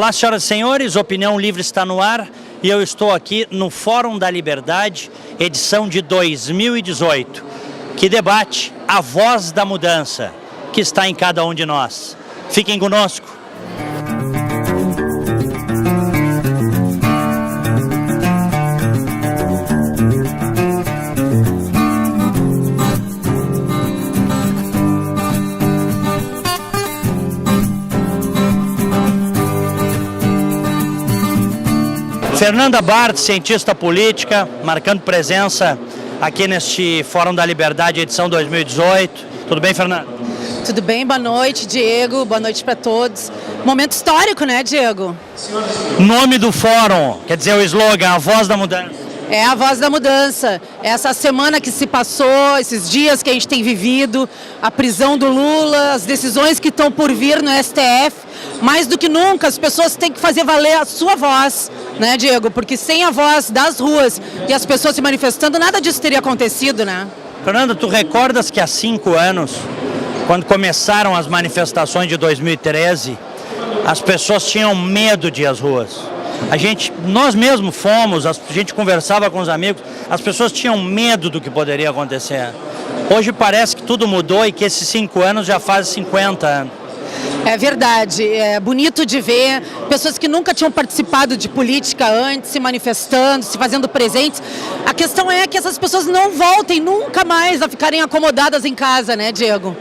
Olá, senhoras e senhores, Opinião Livre está no ar e eu estou aqui no Fórum da Liberdade, edição de 2018, que debate a voz da mudança que está em cada um de nós. Fiquem conosco. Fernanda Bart, cientista política, marcando presença aqui neste Fórum da Liberdade, edição 2018. Tudo bem, Fernanda? Tudo bem, boa noite, Diego, boa noite para todos. Momento histórico, né, Diego? Nome do fórum, quer dizer, o slogan, a voz da mudança. É a voz da mudança. Essa semana que se passou, esses dias que a gente tem vivido, a prisão do Lula, as decisões que estão por vir no STF, mais do que nunca as pessoas têm que fazer valer a sua voz, né, Diego? Porque sem a voz das ruas e as pessoas se manifestando, nada disso teria acontecido, né? Fernanda, tu recordas que há 5 anos, quando começaram as manifestações de 2013, as pessoas tinham medo de ir às ruas? Nós mesmos fomos, a gente conversava com os amigos, as pessoas tinham medo do que poderia acontecer. Hoje parece que tudo mudou e que esses 5 anos já fazem 50 anos. É verdade, é bonito de ver pessoas que nunca tinham participado de política antes, se manifestando, se fazendo presentes. A questão é que essas pessoas não voltem nunca mais a ficarem acomodadas em casa, né, Diego?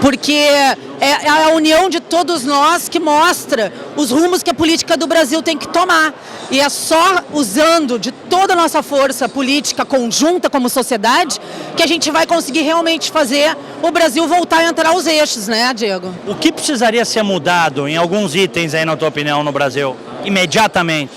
Porque é a união de todos nós que mostra os rumos que a política do Brasil tem que tomar. E é só usando de toda a nossa força política conjunta como sociedade que a gente vai conseguir realmente fazer o Brasil voltar a entrar aos eixos, né, Diego? O que precisaria ser mudado em alguns itens aí, na tua opinião, no Brasil, imediatamente?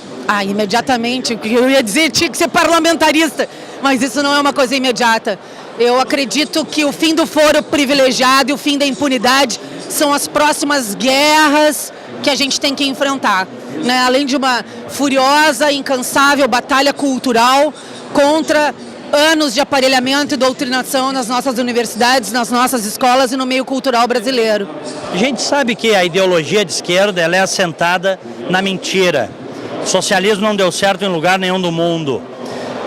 Imediatamente, eu ia dizer tinha que ser parlamentarista, mas isso não é uma coisa imediata. Eu acredito que o fim do foro privilegiado e o fim da impunidade são as próximas guerras que a gente tem que enfrentar, né? Além de uma furiosa, incansável batalha cultural contra anos de aparelhamento e doutrinação nas nossas universidades, nas nossas escolas e no meio cultural brasileiro. A gente sabe que a ideologia de esquerda ela é assentada na mentira. O socialismo não deu certo em lugar nenhum do mundo.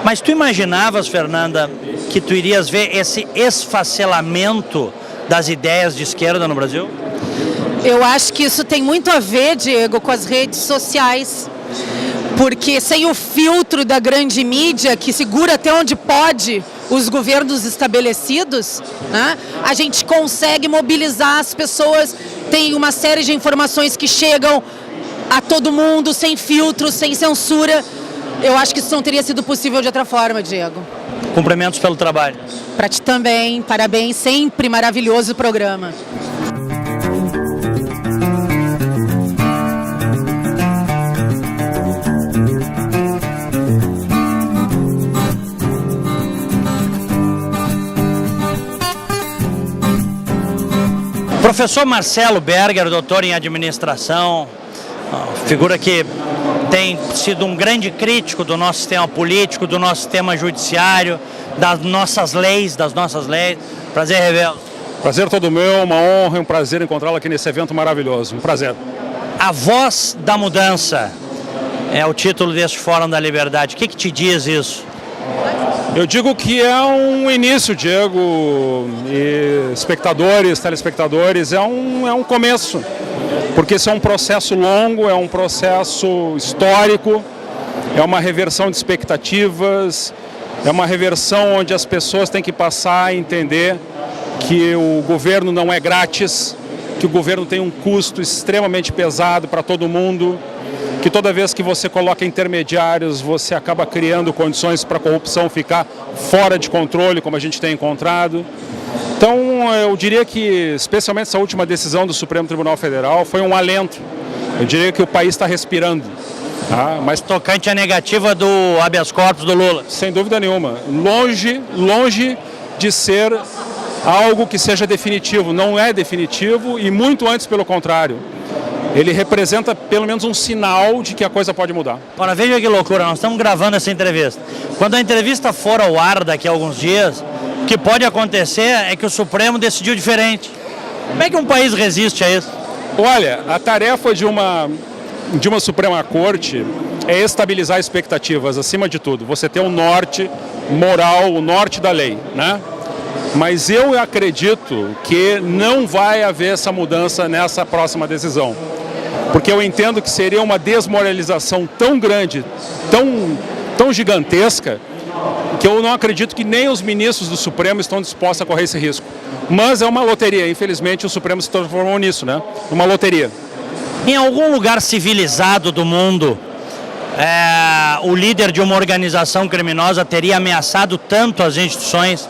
Mas tu imaginavas, Fernanda, que tu irias ver esse esfacelamento das ideias de esquerda no Brasil? Eu acho que isso tem muito a ver, Diego, com as redes sociais. Porque sem o filtro da grande mídia, que segura até onde pode os governos estabelecidos, né, a gente consegue mobilizar as pessoas. Tem uma série de informações que chegam a todo mundo, sem filtro, sem censura. Eu acho que isso não teria sido possível de outra forma, Diego. Cumprimentos pelo trabalho. Para ti também, parabéns, sempre maravilhoso o programa. Professor Marcelo Berger, doutor em administração, figura que tem sido um grande crítico do nosso sistema político, do nosso sistema judiciário, das nossas leis. Prazer revê-lo. Prazer todo meu, uma honra e um prazer encontrá-lo aqui nesse evento maravilhoso. Um prazer. A voz da mudança é o título deste Fórum da Liberdade. O que te diz isso? Eu digo que é um início, Diego, e espectadores, telespectadores, é um começo. Porque isso é um processo longo, é um processo histórico, é uma reversão de expectativas, é uma reversão onde as pessoas têm que passar a entender que o governo não é grátis, que o governo tem um custo extremamente pesado para todo mundo, que toda vez que você coloca intermediários, você acaba criando condições para a corrupção ficar fora de controle, como a gente tem encontrado. Então, eu diria que, especialmente essa última decisão do Supremo Tribunal Federal, foi um alento. Eu diria que o país está respirando. Mas tocante à negativa do habeas corpus do Lula? Sem dúvida nenhuma. Longe de ser algo que seja definitivo. Não é definitivo e muito antes, pelo contrário. Ele representa pelo menos um sinal de que a coisa pode mudar. Ora, veja que loucura, nós estamos gravando essa entrevista. Quando a entrevista for ao ar daqui a alguns dias, o que pode acontecer é que o Supremo decidiu diferente. Como é que um país resiste a isso? Olha, a tarefa de uma de uma Suprema Corte é estabilizar expectativas, acima de tudo. Você ter um norte moral, o norte da lei, né? Mas eu acredito que não vai haver essa mudança nessa próxima decisão. Porque eu entendo que seria uma desmoralização tão grande, tão gigantesca, que eu não acredito que nem os ministros do Supremo estão dispostos a correr esse risco. Mas é uma loteria, infelizmente o Supremo se transformou nisso, né? Uma loteria. Em algum lugar civilizado do mundo, o líder de uma organização criminosa teria ameaçado tanto as instituições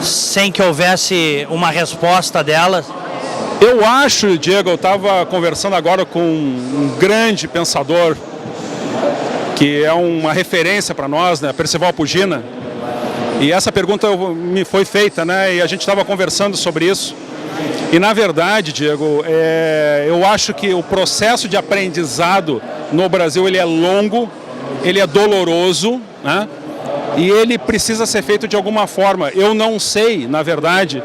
sem que houvesse uma resposta delas? Eu acho, Diego, eu estava conversando agora com um grande pensador, que é uma referência para nós, né, Percival Pugina, e essa pergunta me foi feita, né, e a gente estava conversando sobre isso. E na verdade, Diego, eu acho que o processo de aprendizado no Brasil ele é longo, ele é doloroso, né? E ele precisa ser feito de alguma forma. Eu não sei, na verdade,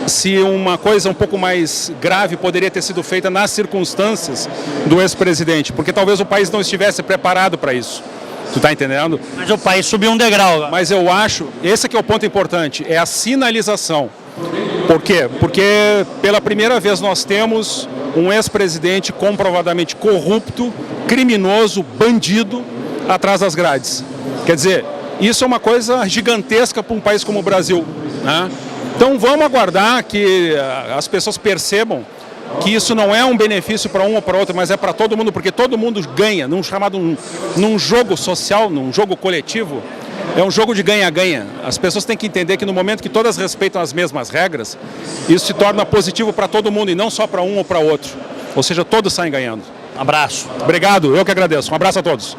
se uma coisa um pouco mais grave poderia ter sido feita nas circunstâncias do ex-presidente, porque talvez o país não estivesse preparado para isso. Tu está entendendo? Mas o país subiu um degrau. Mas eu acho, esse aqui é o ponto importante, é a sinalização. Por quê? Porque pela primeira vez nós temos um ex-presidente comprovadamente corrupto, criminoso, bandido, atrás das grades. Quer dizer, isso é uma coisa gigantesca para um país como o Brasil, né? Então vamos aguardar que as pessoas percebam que isso não é um benefício para um ou para outro, mas é para todo mundo, porque todo mundo ganha, num jogo social, num jogo coletivo, é um jogo de ganha-ganha. As pessoas têm que entender que no momento que todas respeitam as mesmas regras, isso se torna positivo para todo mundo e não só para um ou para outro. Ou seja, todos saem ganhando. Um abraço. Obrigado, eu que agradeço. Um abraço a todos.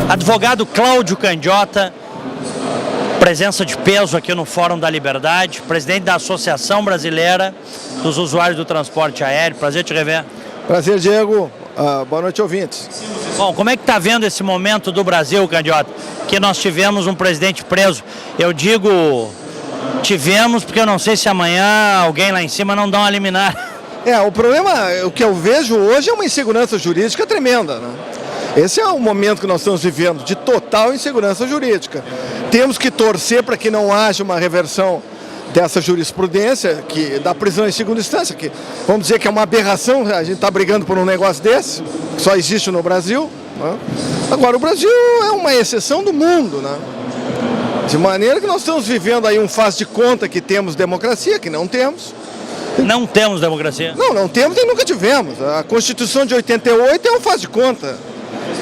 Advogado Cláudio Candiota, presença de peso aqui no Fórum da Liberdade, presidente da Associação Brasileira dos Usuários do Transporte Aéreo. Prazer te rever. Prazer, Diego. Boa noite, ouvintes. Bom, como é que está vendo esse momento do Brasil, Candiota? Que nós tivemos um presidente preso. Eu digo tivemos porque eu não sei se amanhã alguém lá em cima não dá uma liminar. O problema, o que eu vejo hoje é uma insegurança jurídica tremenda, né? Esse é o momento que nós estamos vivendo, de total insegurança jurídica. Temos que torcer para que não haja uma reversão dessa jurisprudência, da prisão em segunda instância, que vamos dizer que é uma aberração, a gente está brigando por um negócio desse, que só existe no Brasil, né? Agora, o Brasil é uma exceção do mundo, né? De maneira que nós estamos vivendo aí um faz de conta que temos democracia, que não temos. Não temos democracia? Não temos e nunca tivemos. A Constituição de 88 é um faz de conta.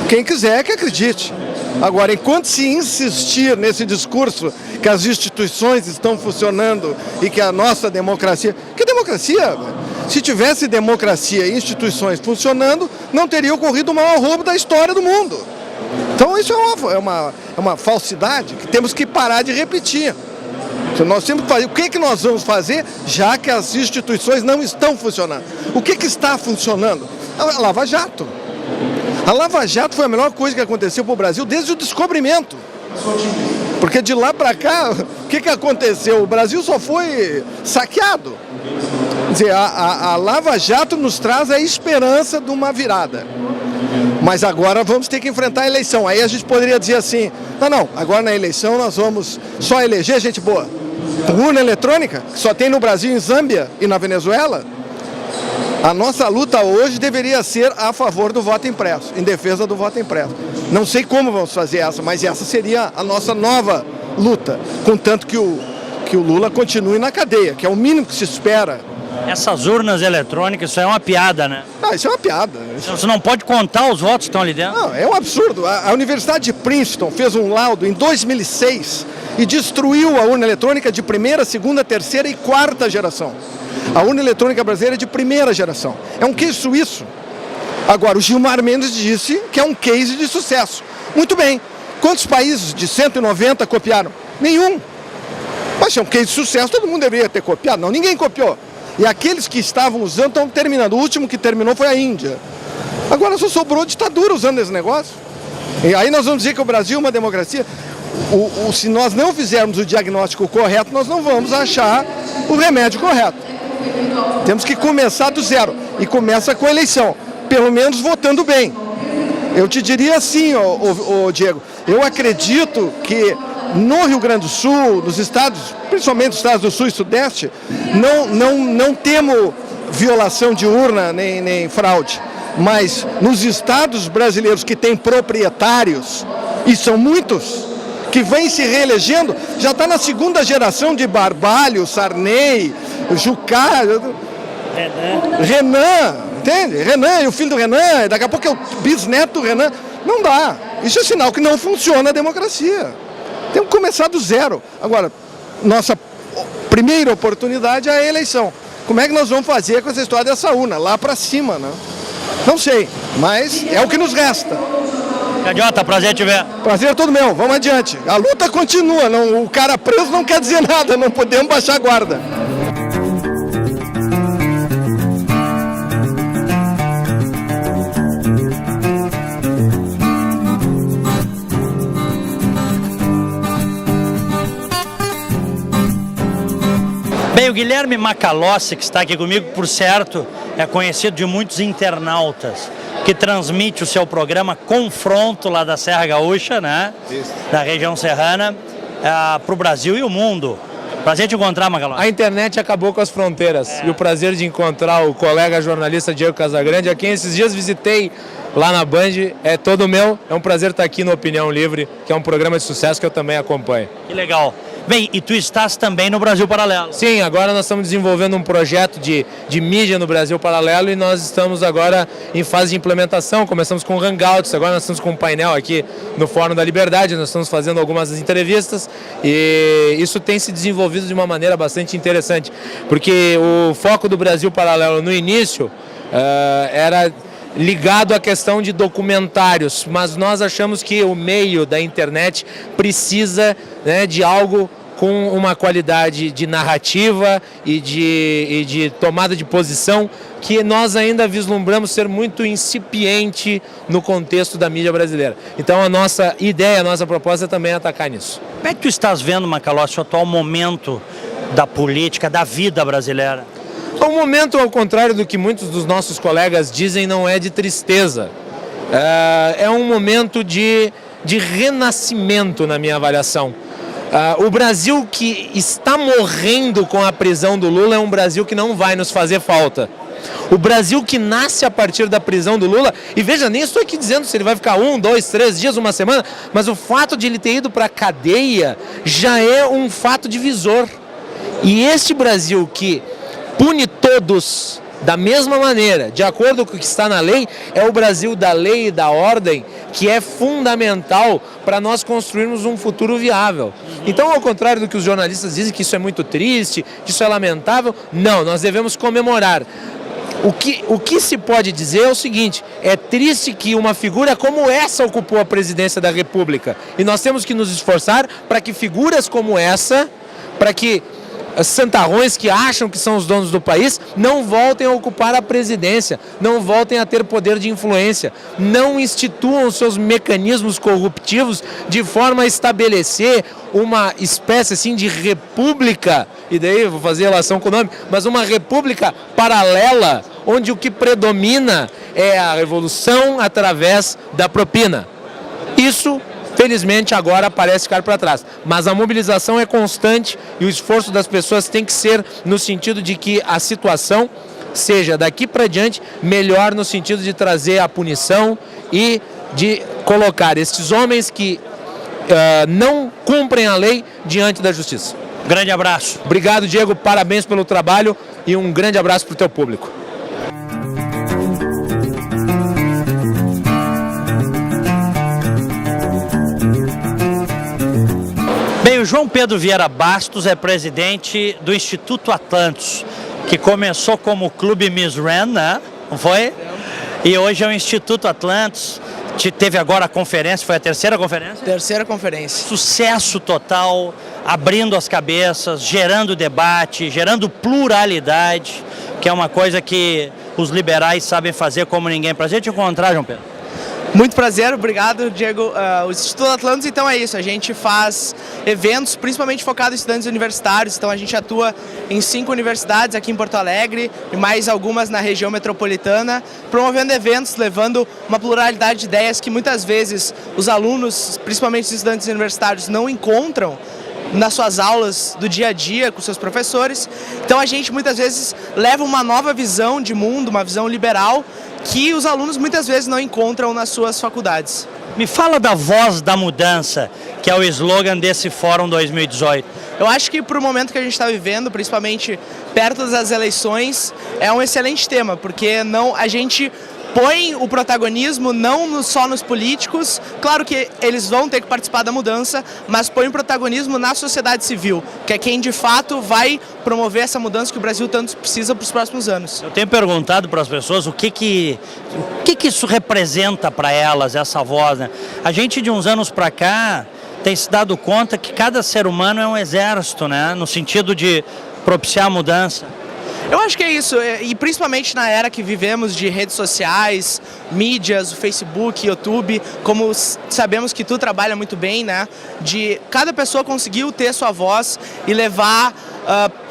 Quem quiser que acredite. Agora, enquanto se insistir nesse discurso que as instituições estão funcionando e que a nossa democracia... Que democracia? Se tivesse democracia e instituições funcionando, não teria ocorrido o maior roubo da história do mundo. Então isso é uma falsidade que temos que parar de repetir. Nós temos que fazer. O que nós vamos fazer já que as instituições não estão funcionando? O que está funcionando? A Lava Jato. A Lava Jato foi a melhor coisa que aconteceu para o Brasil desde o descobrimento. Porque de lá para cá, o que aconteceu? O Brasil só foi saqueado. Quer dizer, a Lava Jato nos traz a esperança de uma virada. Mas agora vamos ter que enfrentar a eleição. Aí a gente poderia dizer assim, não, agora na eleição nós vamos só eleger gente boa. Urna eletrônica, que só tem no Brasil, em Zâmbia e na Venezuela. A nossa luta hoje deveria ser a favor do voto impresso, em defesa do voto impresso. Não sei como vamos fazer essa, mas essa seria a nossa nova luta, contanto que o Lula continue na cadeia, que é o mínimo que se espera. Essas urnas eletrônicas, isso é uma piada, né? Isso é uma piada. Você não pode contar os votos que estão ali dentro? Não, é um absurdo. A Universidade de Princeton fez um laudo em 2006 e destruiu a urna eletrônica de primeira, segunda, terceira e quarta geração. A urna eletrônica brasileira é de primeira geração. É um case suíço. Agora, o Gilmar Mendes disse que é um case de sucesso. Muito bem. Quantos países de 190 copiaram? Nenhum. Mas se é um case de sucesso, todo mundo deveria ter copiado. Não, ninguém copiou. E aqueles que estavam usando estão terminando. O último que terminou foi a Índia. Agora só sobrou ditadura usando esse negócio. E aí nós vamos dizer que o Brasil é uma democracia. Se nós não fizermos o diagnóstico correto, nós não vamos achar o remédio correto. Temos que começar do zero, e começa com a eleição, pelo menos votando bem. Eu te diria assim, Diego, eu acredito que no Rio Grande do Sul, nos estados, principalmente os estados do Sul e Sudeste, não temos violação de urna nem fraude. Mas nos estados brasileiros que têm proprietários, e são muitos, que vêm se reelegendo, já está na segunda geração de Barbalho, Sarney, Jucá, Renan, entende? Renan e o filho do Renan, daqui a pouco é o bisneto do Renan. Não dá. Isso é sinal que não funciona a democracia. Temos que começar do zero. Agora, nossa primeira oportunidade é a eleição. Como é que nós vamos fazer com essa história dessa urna? Lá para cima, né? Não sei, mas é o que nos resta. Candiota, prazer te ver. Prazer é todo meu, vamos adiante. A luta continua, o cara preso não quer dizer nada, não podemos baixar a guarda. Bem, o Guilherme Macalossi, que está aqui comigo, por certo, é conhecido de muitos internautas, que transmite o seu programa Confronto lá da Serra Gaúcha, né? Isso. Da região serrana, para o Brasil e o mundo. Prazer te encontrar, Macalossi. A internet acabou com as fronteiras e o prazer de encontrar o colega jornalista Diego Casagrande, a quem esses dias visitei lá na Band, é todo meu. É um prazer estar aqui no Opinião Livre, que é um programa de sucesso que eu também acompanho. Que legal. Bem, e tu estás também no Brasil Paralelo. Sim, agora nós estamos desenvolvendo um projeto de mídia no Brasil Paralelo e nós estamos agora em fase de implementação. Começamos com Hangouts, agora nós estamos com um painel aqui no Fórum da Liberdade, nós estamos fazendo algumas entrevistas e isso tem se desenvolvido de uma maneira bastante interessante, porque o foco do Brasil Paralelo no início era ligado à questão de documentários, mas nós achamos que o meio da internet precisa, né, de algo com uma qualidade de narrativa e de tomada de posição que nós ainda vislumbramos ser muito incipiente no contexto da mídia brasileira. Então a nossa ideia, a nossa proposta também é atacar nisso. Como é que tu estás vendo, Macalossi, o atual momento da política, da vida brasileira? O momento, ao contrário do que muitos dos nossos colegas dizem, não é de tristeza. É um momento de renascimento, na minha avaliação. O Brasil que está morrendo com a prisão do Lula é um Brasil que não vai nos fazer falta. O Brasil que nasce a partir da prisão do Lula, e veja, nem estou aqui dizendo se ele vai ficar 1, 2, 3 dias, uma semana, mas o fato de ele ter ido para a cadeia já é um fato divisor. E este Brasil que pune todos da mesma maneira, de acordo com o que está na lei, é o Brasil da lei e da ordem que é fundamental para nós construirmos um futuro viável. Então, ao contrário do que os jornalistas dizem, que isso é muito triste, que isso é lamentável, não, nós devemos comemorar. O que se pode dizer é o seguinte: é triste que uma figura como essa ocupou a presidência da República, e nós temos que nos esforçar para que figuras como essa, para que santarrões que acham que são os donos do país não voltem a ocupar a presidência, não voltem a ter poder de influência, não instituam seus mecanismos corruptivos de forma a estabelecer uma espécie assim de república, e daí eu vou fazer relação com o nome, mas uma república paralela, onde o que predomina é a revolução através da propina. Isso, felizmente, agora parece ficar para trás. Mas a mobilização é constante e o esforço das pessoas tem que ser no sentido de que a situação seja daqui para diante melhor, no sentido de trazer a punição e de colocar estes homens que não cumprem a lei diante da justiça. Grande abraço. Obrigado, Diego. Parabéns pelo trabalho e um grande abraço para o teu público. Bem, o João Pedro Vieira Bastos é presidente do Instituto Atlantos, que começou como Clube Miss Ren, né? Não foi? E hoje é o Instituto Atlantos. Teve agora a conferência, foi a terceira conferência? Terceira conferência. Sucesso total, abrindo as cabeças, gerando debate, gerando pluralidade, que é uma coisa que os liberais sabem fazer como ninguém. Prazer te encontrar, João Pedro. Muito prazer, obrigado, Diego. O Instituto Atlantos, então, é isso. A gente faz eventos, principalmente focados em estudantes universitários. Então, a gente atua em 5 universidades aqui em Porto Alegre e mais algumas na região metropolitana, promovendo eventos, levando uma pluralidade de ideias que muitas vezes os alunos, principalmente os estudantes universitários, não encontram nas suas aulas do dia a dia com seus professores. Então a gente muitas vezes leva uma nova visão de mundo, uma visão liberal, que os alunos muitas vezes não encontram nas suas faculdades. Me fala da voz da mudança, que é o slogan desse Fórum 2018. Eu acho que para o momento que a gente está vivendo, principalmente perto das eleições, é um excelente tema, porque a gente põe o protagonismo não só nos políticos, claro que eles vão ter que participar da mudança, mas põe o protagonismo na sociedade civil, que é quem de fato vai promover essa mudança que o Brasil tanto precisa para os próximos anos. Eu tenho perguntado para as pessoas o que isso representa para elas, essa voz, né? A gente de uns anos para cá tem se dado conta que cada ser humano é um exército, né? No sentido de propiciar a mudança. Eu acho que é isso, e principalmente na era que vivemos de redes sociais, mídias, o Facebook, YouTube, como sabemos que tu trabalha muito bem, né? De cada pessoa conseguiu ter sua voz e levar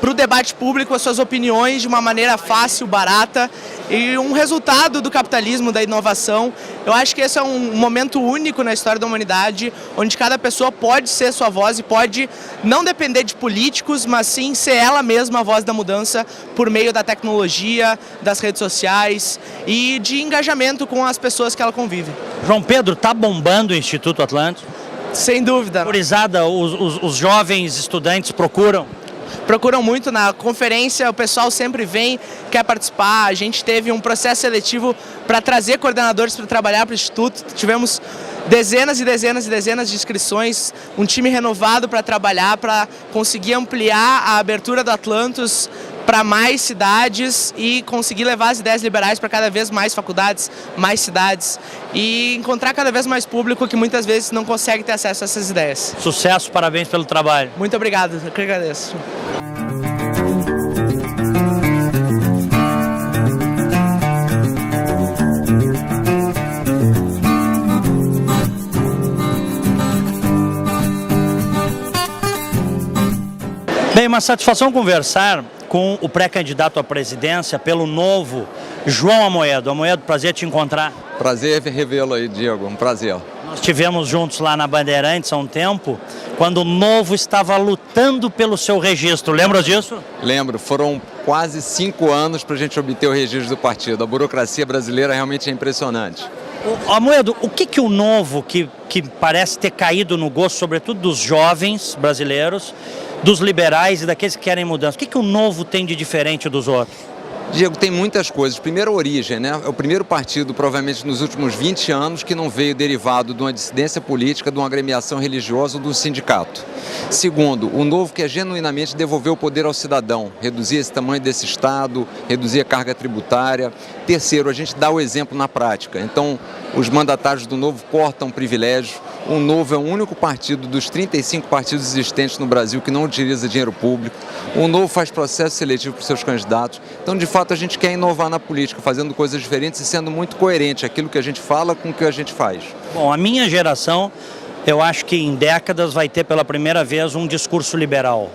para o debate público as suas opiniões de uma maneira fácil, barata e um resultado do capitalismo, da inovação. Eu acho que esse é um momento único na história da humanidade, onde cada pessoa pode ser sua voz e pode não depender de políticos, mas sim ser ela mesma a voz da mudança por meio da tecnologia, das redes sociais e de engajamento com as pessoas que ela convive. João Pedro, tá bombando o Instituto Atlantos? Sem dúvida. Valorizada, os jovens estudantes procuram muito na conferência, o pessoal sempre vem, quer participar. A gente teve um processo seletivo para trazer coordenadores para trabalhar para o Instituto, tivemos dezenas e dezenas e dezenas de inscrições, um time renovado para trabalhar, para conseguir ampliar a abertura do Atlantos para mais cidades e conseguir levar as ideias liberais para cada vez mais faculdades, mais cidades e encontrar cada vez mais público que muitas vezes não consegue ter acesso a essas ideias. Sucesso, parabéns pelo trabalho. Muito obrigado, eu que agradeço. Bem, uma satisfação conversar com o pré-candidato à presidência pelo Novo, João Amoedo. Amoedo, prazer te encontrar. Prazer revê-lo aí, Diego, um prazer. Nós estivemos juntos lá na Bandeirantes há um tempo, quando o Novo estava lutando pelo seu registro. Lembra disso? Lembro, foram quase 5 anos para a gente obter o registro do partido. A burocracia brasileira realmente é impressionante. Amoedo, o que o Novo, que parece ter caído no gosto, sobretudo dos jovens brasileiros, dos liberais e daqueles que querem mudança, o que o Novo tem de diferente dos outros? Diego, tem muitas coisas. Primeiro, a origem, né? É o primeiro partido, provavelmente nos últimos 20 anos, que não veio derivado de uma dissidência política, de uma agremiação religiosa ou de um sindicato. Segundo, o Novo quer genuinamente devolver o poder ao cidadão, reduzir esse tamanho desse Estado, reduzir a carga tributária. Terceiro, a gente dá o exemplo na prática. Então, os mandatários do Novo cortam privilégios. O Novo é o único partido dos 35 partidos existentes no Brasil que não utiliza dinheiro público. O Novo faz processo seletivo para os seus candidatos. Então, de fato, a gente quer inovar na política, fazendo coisas diferentes e sendo muito coerente aquilo que a gente fala com o que a gente faz. Bom, a minha geração, eu acho que em décadas vai ter pela primeira vez um discurso liberal.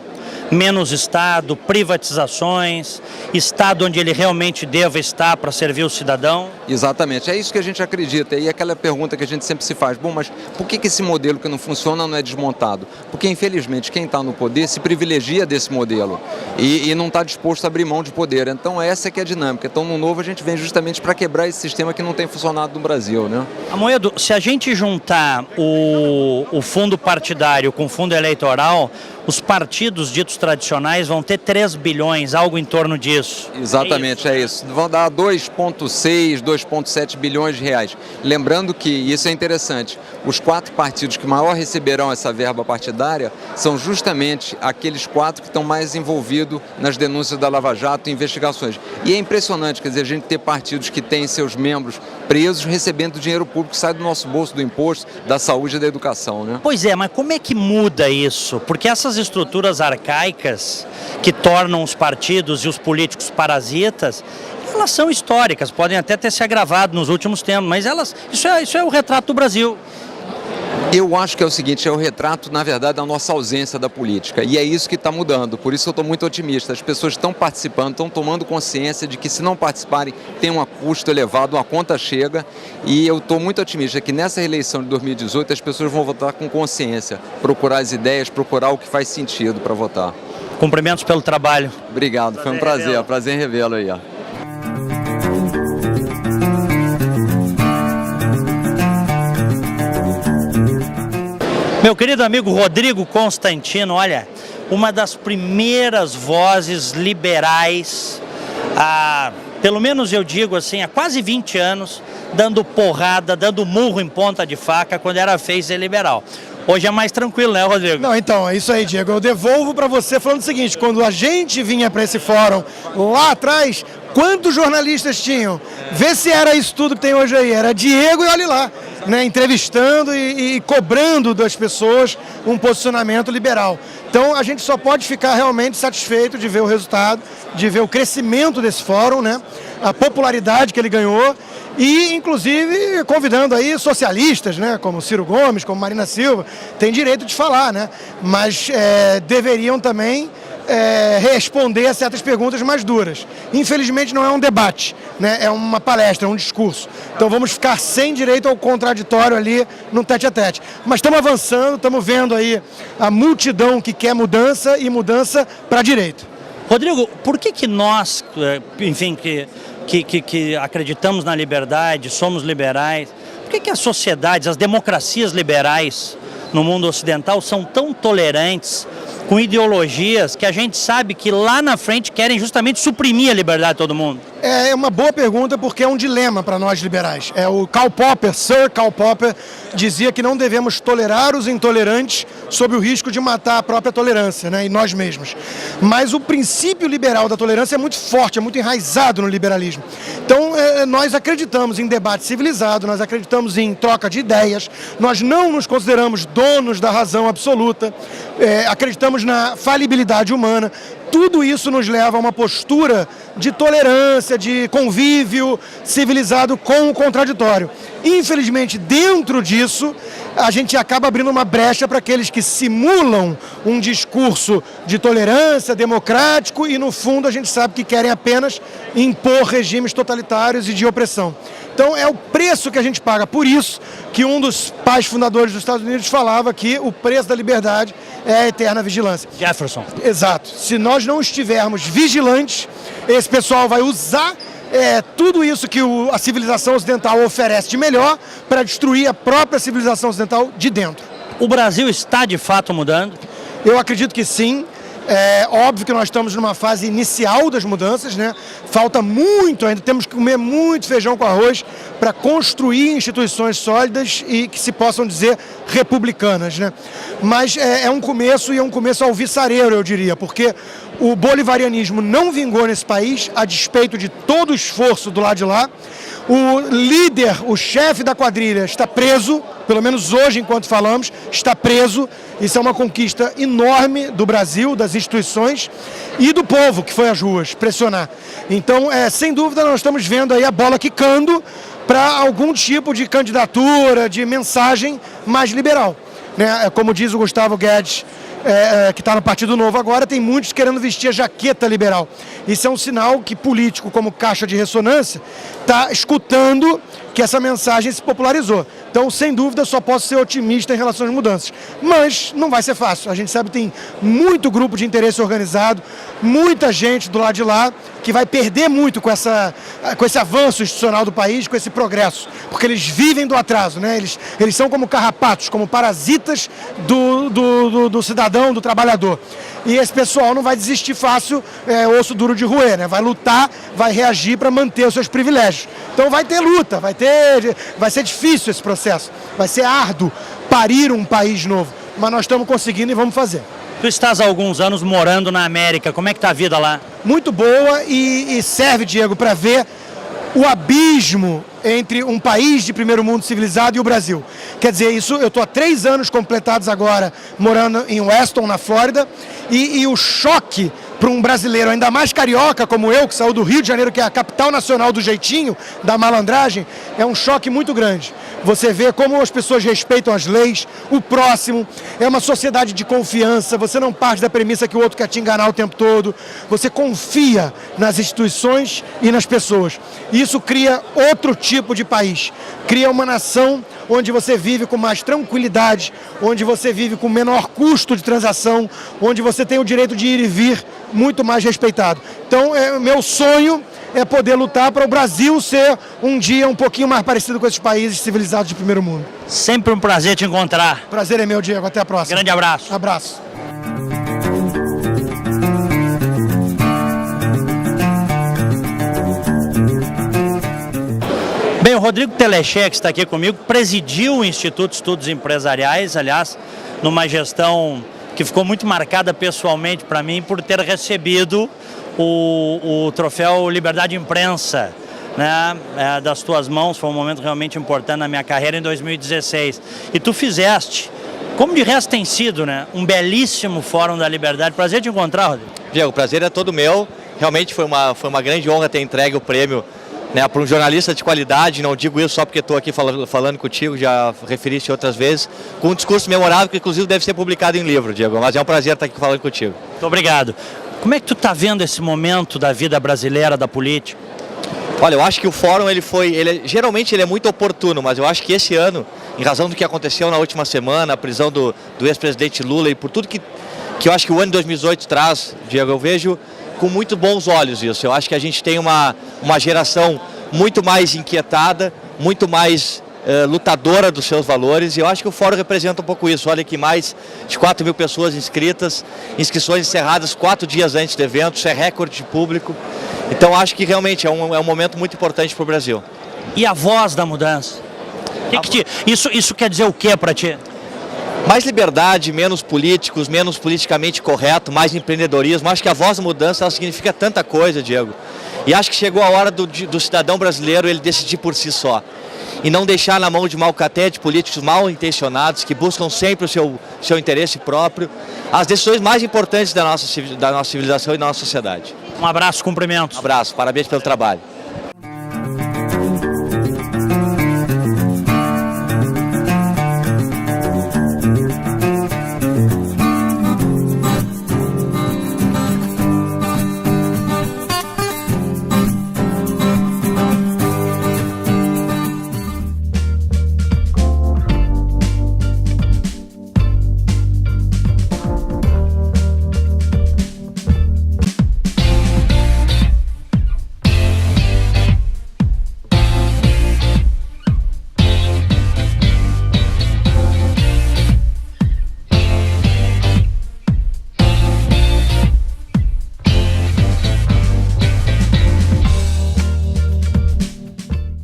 Menos Estado, privatizações, Estado onde ele realmente deva estar para servir o cidadão. Exatamente, é isso que a gente acredita. E aquela pergunta que a gente sempre se faz, bom, mas por que esse modelo que não funciona não é desmontado? Porque, infelizmente, quem está no poder se privilegia desse modelo e não está disposto a abrir mão de poder. Então, essa é que é a dinâmica. Então, no Novo, a gente vem justamente para quebrar esse sistema que não tem funcionado no Brasil, né? Amoedo, se a gente juntar o fundo partidário com o fundo eleitoral, os partidos ditos tradicionais vão ter 3 bilhões, algo em torno disso. Exatamente, é isso. Vão dar 2,6, 2,7 bilhões de reais. Lembrando que, e isso é interessante, os 4 partidos que maior receberão essa verba partidária são justamente aqueles 4 que estão mais envolvidos nas denúncias da Lava Jato e investigações. E é impressionante, quer dizer, a gente ter partidos que têm seus membros presos recebendo dinheiro público que sai do nosso bolso, do imposto, da saúde e da educação, né? Pois é, mas como é que muda isso? Porque essas estruturas arcaicas que tornam os partidos e os políticos parasitas, elas são históricas, podem até ter se agravado nos últimos tempos, mas isso é o retrato do Brasil. Eu acho que é o seguinte, é o retrato, na verdade, da nossa ausência da política. E é isso que está mudando. Por isso eu estou muito otimista. As pessoas estão participando, estão tomando consciência de que se não participarem, tem um custo elevado, uma conta chega. E eu estou muito otimista que nessa eleição de 2018 as pessoas vão votar com consciência, procurar as ideias, procurar o que faz sentido para votar. Cumprimentos pelo trabalho. Obrigado, foi um prazer. Prazer em revê-lo aí. Ó. Meu querido amigo Rodrigo Constantino, olha, uma das primeiras vozes liberais, pelo menos eu digo assim, há quase 20 anos, dando porrada, dando murro em ponta de faca quando era feio ser liberal. Hoje é mais tranquilo, né, Rodrigo? Não, então, é isso aí, Diego. Eu devolvo para você falando o seguinte, quando a gente vinha para esse fórum lá atrás, quantos jornalistas tinham? Vê se era isso tudo que tem hoje aí. Era Diego e olhe lá, né, entrevistando e cobrando das pessoas um posicionamento liberal. Então, a gente só pode ficar realmente satisfeito de ver o resultado, de ver o crescimento desse fórum, né, a popularidade que ele ganhou, e inclusive convidando aí socialistas, né, como Ciro Gomes, como Marina Silva, tem direito de falar, né, mas deveriam também responder a certas perguntas mais duras. Infelizmente não é um debate, né, é uma palestra, é um discurso. Então vamos ficar sem direito ao contraditório ali no tete-a-tete. Mas estamos avançando, estamos vendo aí a multidão que quer mudança e mudança para a direita. Rodrigo, por que nós, enfim, que acreditamos na liberdade, somos liberais, por que as sociedades, as democracias liberais no mundo ocidental são tão tolerantes com ideologias que a gente sabe que lá na frente querem justamente suprimir a liberdade de todo mundo? É uma boa pergunta porque é um dilema para nós liberais. O Karl Popper, Sir Karl Popper, dizia que não devemos tolerar os intolerantes sob o risco de matar a própria tolerância, né, e nós mesmos. Mas o princípio liberal da tolerância é muito forte, é muito enraizado no liberalismo. Então, nós acreditamos em debate civilizado, nós acreditamos em troca de ideias, nós não nos consideramos donos da razão absoluta, acreditamos na falibilidade humana. Tudo isso nos leva a uma postura de tolerância, de convívio civilizado com o contraditório. Infelizmente, dentro disso, a gente acaba abrindo uma brecha para aqueles que simulam um discurso de tolerância, democrático, e no fundo a gente sabe que querem apenas impor regimes totalitários e de opressão. Então é o preço que a gente paga. Por isso que um dos pais fundadores dos Estados Unidos falava que o preço da liberdade é a eterna vigilância. Jefferson. Exato. Se nós não estivermos vigilantes, esse pessoal vai usar tudo isso que a civilização ocidental oferece de melhor para destruir a própria civilização ocidental de dentro. O Brasil está de fato mudando? Eu acredito que sim. É óbvio que nós estamos numa fase inicial das mudanças, né? Falta muito, ainda temos que comer muito feijão com arroz para construir instituições sólidas e que se possam dizer republicanas, né? Mas é um começo, e é um começo alvissareiro, eu diria, porque o bolivarianismo não vingou nesse país, a despeito de todo o esforço do lado de lá. O líder, o chefe da quadrilha está preso, pelo menos hoje, enquanto falamos, está preso. Isso é uma conquista enorme do Brasil, das instituições e do povo que foi às ruas pressionar. Então, sem dúvida, nós estamos vendo aí a bola quicando para algum tipo de candidatura, de mensagem mais liberal, né? Como diz o Gustavo Guedes, que está no Partido Novo agora, tem muitos querendo vestir a jaqueta liberal. Isso é um sinal que político, como caixa de ressonância, está escutando que essa mensagem se popularizou. Então, sem dúvida, só posso ser otimista em relação às mudanças. Mas não vai ser fácil. A gente sabe que tem muito grupo de interesse organizado, muita gente do lado de lá que vai perder muito com esse avanço institucional do país, com esse progresso. Porque eles vivem do atraso, né? Eles são como carrapatos, como parasitas do cidadão, do trabalhador. E esse pessoal não vai desistir fácil, osso duro de roer, né? Vai lutar, vai reagir para manter os seus privilégios. Então vai ter luta, vai ser difícil esse processo, vai ser árduo parir um país novo, mas nós estamos conseguindo e vamos fazer. Tu estás há alguns anos morando na América, como é que está a vida lá? Muito boa e serve, Diego, para ver o abismo entre um país de primeiro mundo civilizado e o Brasil. Quer dizer, isso, eu estou há 3 anos completados agora morando em Weston, na Flórida, e o choque para um brasileiro, ainda mais carioca como eu, que saiu do Rio de Janeiro, que é a capital nacional do jeitinho, da malandragem, é um choque muito grande. Você vê como as pessoas respeitam as leis, o próximo, é uma sociedade de confiança, você não parte da premissa que o outro quer te enganar o tempo todo, você confia nas instituições e nas pessoas. Isso cria outro tipo de país, cria uma nação onde você vive com mais tranquilidade, onde você vive com menor custo de transação, onde você tem o direito de ir e vir muito mais respeitado. Então, meu sonho é poder lutar para o Brasil ser um dia um pouquinho mais parecido com esses países civilizados de primeiro mundo. Sempre um prazer te encontrar. Prazer é meu, Diego. Até a próxima. Grande abraço. Abraço. Bem, o Rodrigo Telechek está aqui comigo, presidiu o Instituto de Estudos Empresariais, aliás, numa gestão que ficou muito marcada pessoalmente para mim por ter recebido o troféu Liberdade de Imprensa, né, das tuas mãos. Foi um momento realmente importante na minha carreira em 2016. E tu fizeste, como de resto tem sido, né, um belíssimo Fórum da Liberdade. Prazer te encontrar, Rodrigo. Diego, o prazer é todo meu. Realmente foi uma grande honra ter entregue o prêmio, né, para um jornalista de qualidade. Não digo isso só porque estou aqui falando contigo, já referiste outras vezes, com um discurso memorável que inclusive deve ser publicado em livro, Diego, mas é um prazer estar aqui falando contigo. Muito obrigado. Como é que tu está vendo esse momento da vida brasileira, da política? Olha, eu acho que o fórum geralmente ele é muito oportuno, mas eu acho que esse ano, em razão do que aconteceu na última semana, a prisão do ex-presidente Lula e por tudo que eu acho que o ano de 2018 traz, Diego, eu vejo com muito bons olhos isso. Eu acho que a gente tem uma geração muito mais inquietada, muito mais lutadora dos seus valores, e eu acho que o Fórum representa um pouco isso. Olha que mais de 4 mil pessoas inscritas, inscrições encerradas 4 dias antes do evento, isso é recorde de público. Então acho que realmente é um momento muito importante para o Brasil. E a voz da mudança? Isso quer dizer o que para ti? Mais liberdade, menos políticos, menos politicamente correto, mais empreendedorismo. Acho que a voz da mudança ela significa tanta coisa, Diego. E acho que chegou a hora do cidadão brasileiro ele decidir por si só. E não deixar na mão de malcaté, de políticos mal intencionados, que buscam sempre o seu interesse próprio, as decisões mais importantes da nossa civilização e da nossa sociedade. Um abraço, cumprimentos. Um abraço, parabéns pelo trabalho.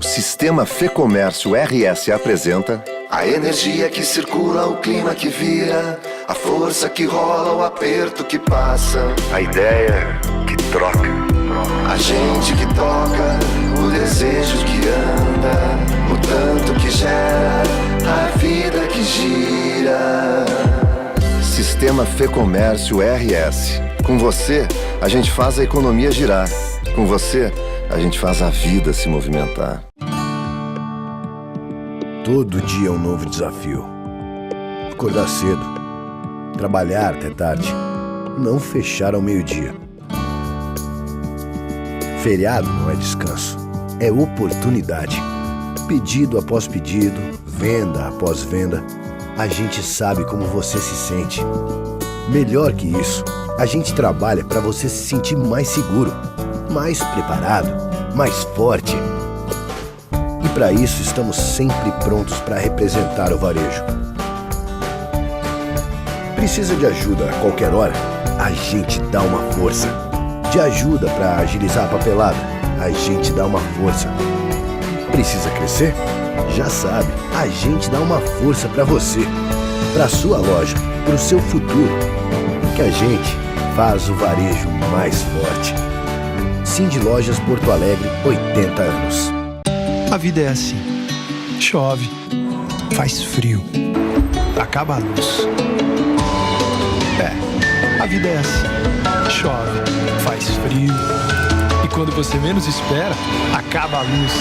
Sistema Fê-Comércio RS apresenta a energia que circula, o clima que vira, a força que rola, o aperto que passa, a ideia que troca, a gente que toca, o desejo que anda, o tanto que gera, a vida que gira. Sistema Fê-Comércio RS. Com você, a gente faz a economia girar. Com você, a gente faz a vida se movimentar. Todo dia é um novo desafio. Acordar cedo, trabalhar até tarde, não fechar ao meio-dia. Feriado não é descanso, é oportunidade. Pedido após pedido, venda após venda, a gente sabe como você se sente. Melhor que isso, a gente trabalha para você se sentir mais seguro, mais preparado, mais forte. E para isso estamos sempre prontos para representar o varejo. Precisa de ajuda a qualquer hora? A gente dá uma força. De ajuda para agilizar a papelada? A gente dá uma força. Precisa crescer? Já sabe, a gente dá uma força para você, para sua loja, para o seu futuro. Que a gente faz o varejo mais forte. Cindy Lojas Porto Alegre, 80 anos. A vida é assim. Chove, faz frio, acaba a luz. A vida é assim. Chove, faz frio. E quando você menos espera, acaba a luz.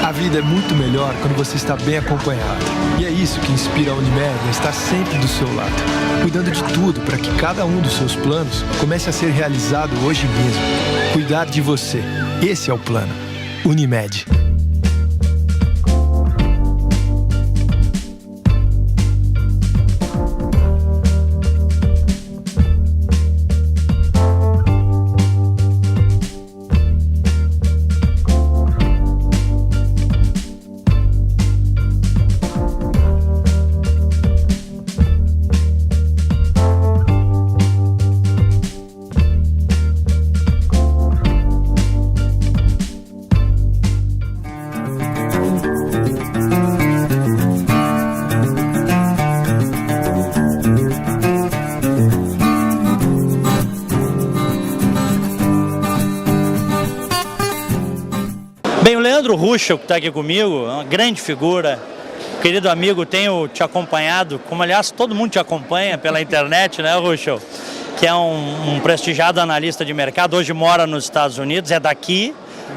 A vida é muito melhor quando você está bem acompanhado. E é isso que inspira a Unimed a estar sempre do seu lado, cuidando de tudo para que cada um dos seus planos comece a ser realizado hoje mesmo. Cuidar de você. Esse é o plano. Unimed. Bem, o Leandro Ruschel, que está aqui comigo, é uma grande figura, querido amigo, tenho te acompanhado, como aliás todo mundo te acompanha pela internet, né, Ruschel? Que é um prestigiado analista de mercado, hoje mora nos Estados Unidos, é daqui,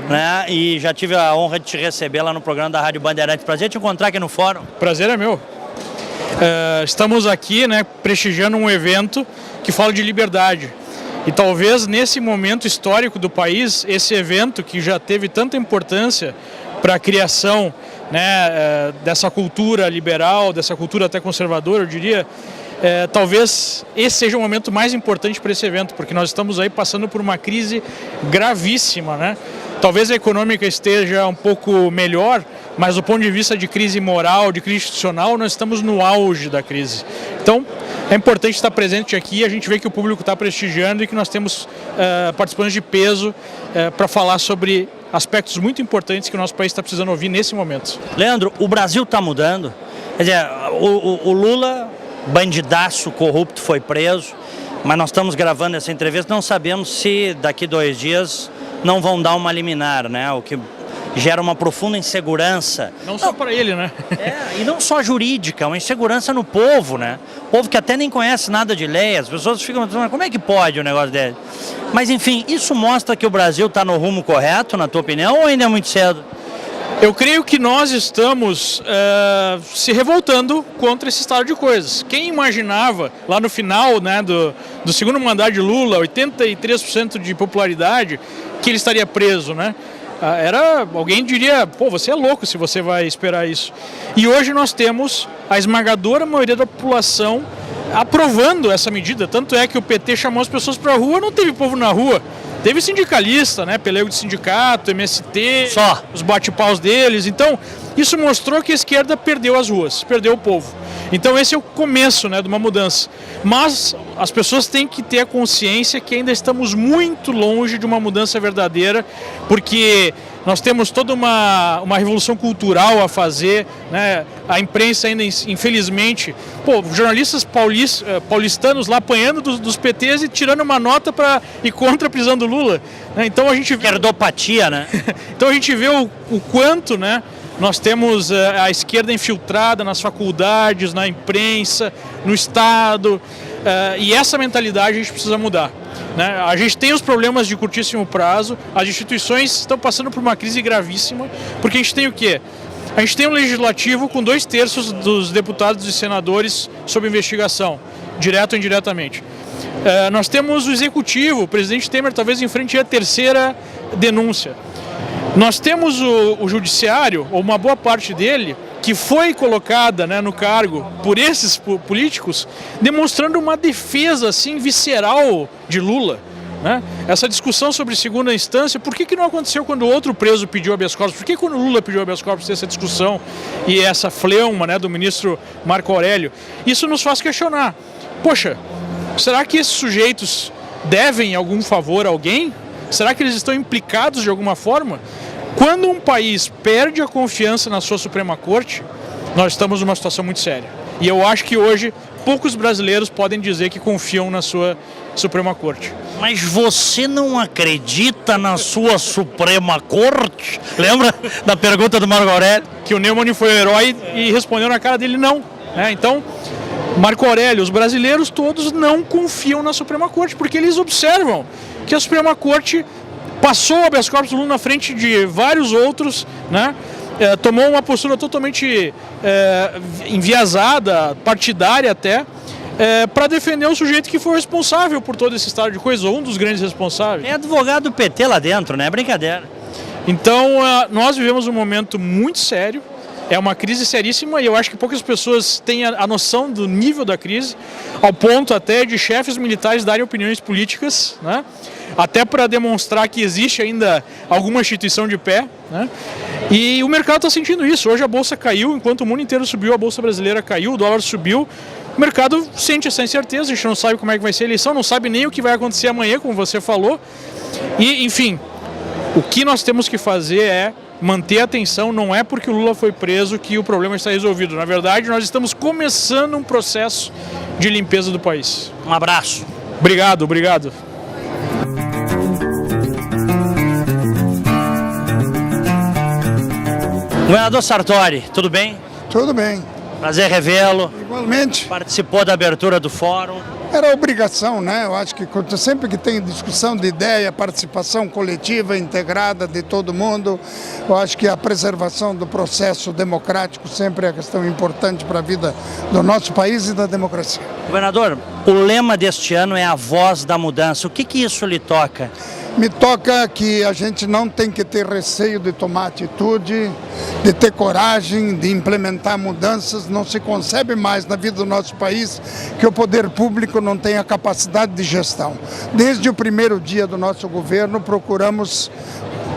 né? E já tive a honra de te receber lá no programa da Rádio Bandeirantes. Prazer te encontrar aqui no fórum. Prazer é meu. Estamos aqui, né, prestigiando um evento que fala de liberdade. E talvez nesse momento histórico do país, esse evento que já teve tanta importância para a criação, né, dessa cultura liberal, dessa cultura até conservadora, eu diria, talvez esse seja o momento mais importante para esse evento, porque nós estamos aí passando por uma crise gravíssima, né? Talvez a econômica esteja um pouco melhor, mas do ponto de vista de crise moral, de crise institucional, nós estamos no auge da crise. Então, é importante estar presente aqui, a gente vê que o público está prestigiando e que nós temos participantes de peso para falar sobre aspectos muito importantes que o nosso país está precisando ouvir nesse momento. Leandro, o Brasil está mudando. Quer dizer, o Lula, bandidaço, corrupto, foi preso, mas nós estamos gravando essa entrevista, não sabemos se daqui 2 dias não vão dar uma liminar, né? O que gera uma profunda insegurança. Não só para ele, né? E não só jurídica, uma insegurança no povo, né? Povo que até nem conhece nada de lei, as pessoas ficam pensando, como é que pode um negócio dele? Mas enfim, isso mostra que o Brasil está no rumo correto, na tua opinião, ou ainda é muito cedo? Eu creio que nós estamos se revoltando contra esse estado de coisas. Quem imaginava, lá no final, né, do segundo mandato de Lula, 83% de popularidade, que ele estaria preso, né? Alguém diria, pô, você é louco se você vai esperar isso. E hoje nós temos a esmagadora maioria da população aprovando essa medida. Tanto é que o PT chamou as pessoas para a rua, não teve povo na rua. Teve sindicalista, né? Pelego de sindicato, MST, só os bate-paus deles. Então, isso mostrou que a esquerda perdeu as ruas, perdeu o povo. Então, esse é o começo, né, de uma mudança. Mas as pessoas têm que ter a consciência que ainda estamos muito longe de uma mudança verdadeira, porque nós temos toda uma revolução cultural a fazer, né? A imprensa ainda, infelizmente, jornalistas paulistanos lá apanhando dos PTs e tirando uma nota para ir contra a prisão do Lula, né? Então a gente vê herdopatia, né? Então a gente vê o quanto, né, nós temos a esquerda infiltrada nas faculdades, na imprensa, no Estado, e essa mentalidade a gente precisa mudar, né? A gente tem os problemas de curtíssimo prazo, as instituições estão passando por uma crise gravíssima, porque a gente tem o quê? A gente tem um legislativo com 2/3 dos deputados e senadores sob investigação, direto ou indiretamente. Nós temos o executivo, o presidente Temer talvez enfrente a 3ª denúncia. Nós temos o judiciário, ou uma boa parte dele, que foi colocada, né, no cargo por esses políticos, demonstrando uma defesa assim visceral de Lula, né? Essa discussão sobre segunda instância, por que não aconteceu quando o outro preso pediu habeas corpus? Por que quando o Lula pediu habeas corpus ter essa discussão e essa fleuma, né, do ministro Marco Aurélio? Isso nos faz questionar. Poxa, será que esses sujeitos devem algum favor a alguém? Será que eles estão implicados de alguma forma? Quando um país perde a confiança na sua Suprema Corte, nós estamos numa situação muito séria. E eu acho que hoje poucos brasileiros podem dizer que confiam na sua Suprema Corte. Mas você não acredita na sua Suprema Corte? Lembra da pergunta do Marco Aurélio? Que o Neumann foi o herói e respondeu na cara dele não, né? Então, Marco Aurélio, os brasileiros todos não confiam na Suprema Corte, porque eles observam que a Suprema Corte passou o habeas corpus Lula na frente de vários outros, né? Tomou uma postura totalmente enviesada, partidária até, para defender o sujeito que foi responsável por todo esse estado de coisas, ou um dos grandes responsáveis. É advogado do PT lá dentro, né? É brincadeira. Então, nós vivemos um momento muito sério, é uma crise seríssima e eu acho que poucas pessoas têm a noção do nível da crise, ao ponto até de chefes militares darem opiniões políticas, né? Até para demonstrar que existe ainda alguma instituição de pé, né? E o mercado está sentindo isso. Hoje a Bolsa caiu, enquanto o mundo inteiro subiu, a Bolsa brasileira caiu, o dólar subiu. O mercado sente essa incerteza, a gente não sabe como é que vai ser a eleição, não sabe nem o que vai acontecer amanhã, como você falou. E, enfim, o que nós temos que fazer é manter a atenção, não é porque o Lula foi preso que o problema está resolvido. Na verdade, nós estamos começando um processo de limpeza do país. Um abraço. Obrigado, obrigado. Governador Sartori, tudo bem? Tudo bem. Prazer revê-lo. Igualmente. Participou da abertura do fórum. Era obrigação, né? Eu acho que sempre que tem discussão de ideia, participação coletiva, integrada de todo mundo, eu acho que a preservação do processo democrático sempre é a questão importante para a vida do nosso país e da democracia. Governador, o lema deste ano é a voz da mudança. O que isso lhe toca? Me toca que a gente não tem que ter receio de tomar atitude, de ter coragem, de implementar mudanças. Não se concebe mais na vida do nosso país que o poder público não tenha capacidade de gestão. Desde o primeiro dia do nosso governo, procuramos,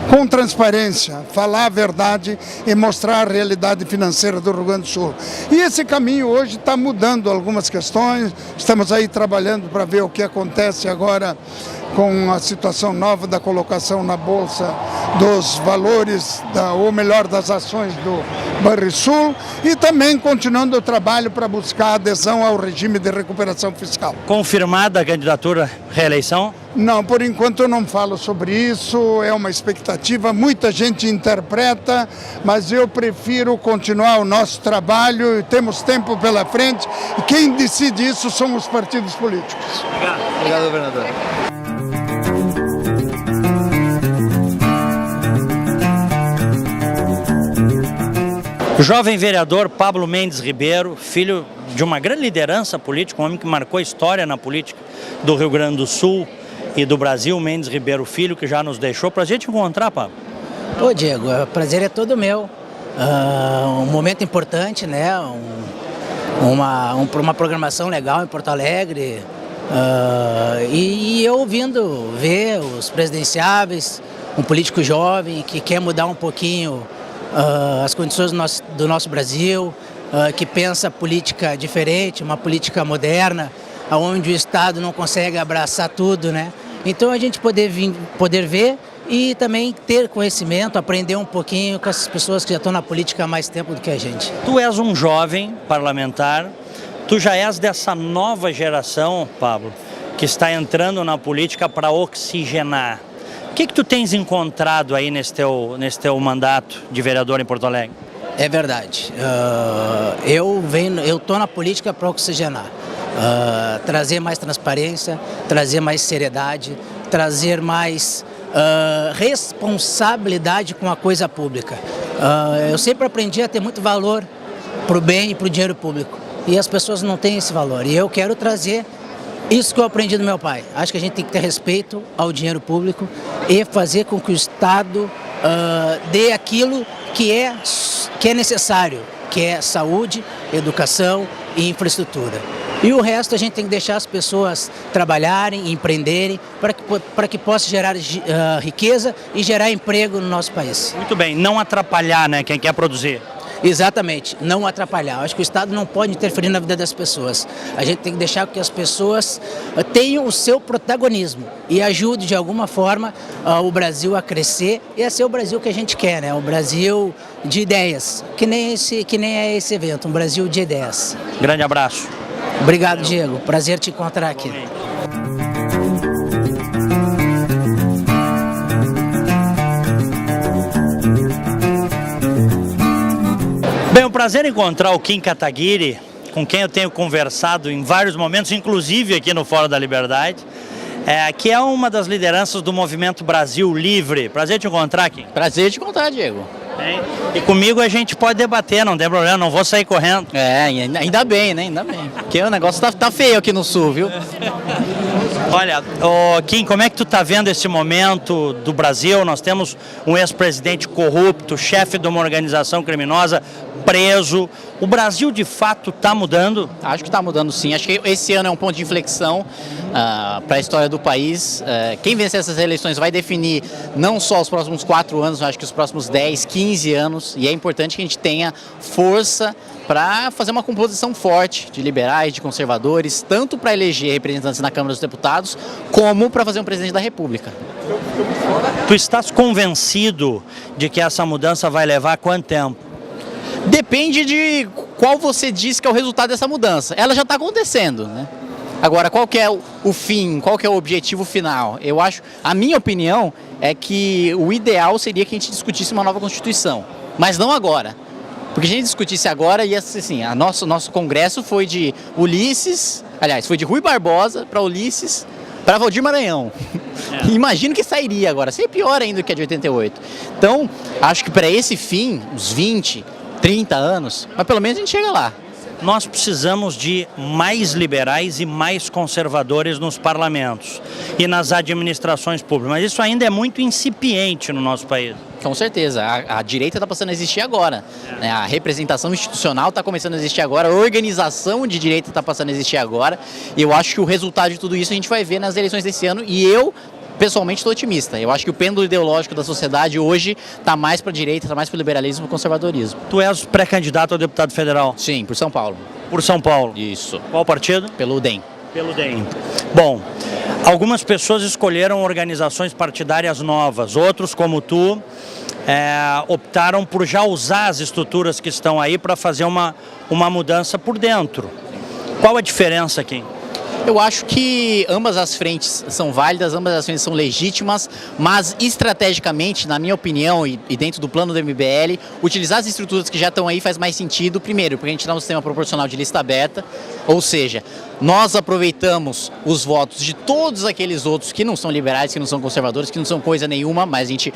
com transparência, falar a verdade e mostrar a realidade financeira do Rio Grande do Sul. E esse caminho hoje está mudando algumas questões, estamos aí trabalhando para ver o que acontece agora com a situação nova da colocação na Bolsa dos valores, ou melhor, das ações do Banrisul, e também continuando o trabalho para buscar adesão ao regime de recuperação fiscal. Confirmada a candidatura à reeleição? Não, por enquanto eu não falo sobre isso, é uma expectativa, muita gente interpreta, mas eu prefiro continuar o nosso trabalho e temos tempo pela frente, e quem decide isso são os partidos políticos. Obrigado. Obrigado, governador. O jovem vereador Pablo Mendes Ribeiro, filho de uma grande liderança política, um homem que marcou história na política do Rio Grande do Sul e do Brasil, Mendes Ribeiro Filho, que já nos deixou. Prazer te encontrar, Pablo. Ô Diego, o prazer é todo meu. Um momento importante, né? Uma programação legal em Porto Alegre. E eu ouvindo ver os presidenciáveis, um político jovem que quer mudar um pouquinho as condições do nosso Brasil, que pensa política diferente, uma política moderna, onde o Estado não consegue abraçar tudo, né? Então a gente poder ver e também ter conhecimento, aprender um pouquinho com essas pessoas que já estão na política há mais tempo do que a gente. Tu és um jovem parlamentar, tu já és dessa nova geração, Pablo, que está entrando na política para oxigenar. O que tu tens encontrado aí nesse teu mandato de vereador em Porto Alegre? É verdade. Eu estou na política para oxigenar. Trazer mais transparência, trazer mais seriedade, trazer mais responsabilidade com a coisa pública. Eu sempre aprendi a ter muito valor para o bem e para o dinheiro público. E as pessoas não têm esse valor. E eu quero trazer isso que eu aprendi do meu pai. Acho que a gente tem que ter respeito ao dinheiro público e fazer com que o Estado dê aquilo que é necessário, que é saúde, educação e infraestrutura. E o resto a gente tem que deixar as pessoas trabalharem, empreenderem, para que possa gerar riqueza e gerar emprego no nosso país. Muito bem, não atrapalhar, né, quem quer produzir. Exatamente, não atrapalhar. Acho que o Estado não pode interferir na vida das pessoas. A gente tem que deixar que as pessoas tenham o seu protagonismo e ajude de alguma forma o Brasil a crescer e a ser o Brasil que a gente quer, né? O Brasil de ideias, que nem é esse evento, um Brasil de ideias. Grande abraço. Obrigado, Diego. Prazer te encontrar aqui. Bem, um prazer encontrar o Kim Kataguiri, com quem eu tenho conversado em vários momentos, inclusive aqui no Fórum da Liberdade, que é uma das lideranças do Movimento Brasil Livre. Prazer te encontrar aqui. Prazer te encontrar, Diego. E comigo a gente pode debater, não tem problema, não vou sair correndo. Ainda bem, né? Ainda bem. Porque o negócio tá feio aqui no Sul, viu? Olha, Kim, como é que tu tá vendo esse momento do Brasil? Nós temos um ex-presidente corrupto, chefe de uma organização criminosa, preso. O Brasil, de fato, está mudando? Acho que está mudando, sim. Acho que esse ano é um ponto de inflexão para a história do país. Quem vencer essas eleições vai definir não só os próximos 4 anos, mas acho que os próximos 10, 15 anos. E é importante que a gente tenha força para fazer uma composição forte de liberais, de conservadores, tanto para eleger representantes na Câmara dos Deputados, como para fazer um presidente da República. Tu estás convencido de que essa mudança vai levar quanto tempo? Depende de qual você diz que é o resultado dessa mudança. Ela já está acontecendo, né? Agora, qual que é o fim, qual que é o objetivo final? Eu acho, a minha opinião é que o ideal seria que a gente discutisse uma nova Constituição, mas não agora. Porque se a gente discutisse agora, ia ser assim, nosso congresso foi de Ulisses, aliás, foi de Rui Barbosa para Ulisses, para Valdir Maranhão. Imagino que sairia agora, seria pior ainda do que a de 88. Então, acho que para esse fim, uns 20, 30 anos, mas pelo menos a gente chega lá. Nós precisamos de mais liberais e mais conservadores nos parlamentos e nas administrações públicas, mas isso ainda é muito incipiente no nosso país. Com certeza, a direita está passando a existir agora, né? A representação institucional está começando a existir agora, a organização de direita está passando a existir agora, e eu acho que o resultado de tudo isso a gente vai ver nas eleições desse ano, e eu pessoalmente estou otimista. Eu acho que o pêndulo ideológico da sociedade hoje está mais para a direita, está mais para o liberalismo e para o conservadorismo. Tu és pré-candidato a deputado federal? Sim, por São Paulo. Por São Paulo? Isso. Qual partido? Pelo DEM. Pelo DEM. Bom, algumas pessoas escolheram organizações partidárias novas, outros, como tu, optaram por já usar as estruturas que estão aí para fazer uma mudança por dentro. Qual a diferença aqui? Eu acho que ambas as frentes são válidas, ambas as frentes são legítimas, mas estrategicamente, na minha opinião, e dentro do plano do MBL, utilizar as estruturas que já estão aí faz mais sentido, primeiro, porque a gente está no sistema proporcional de lista aberta, ou seja, nós aproveitamos os votos de todos aqueles outros que não são liberais, que não são conservadores, que não são coisa nenhuma, mas a gente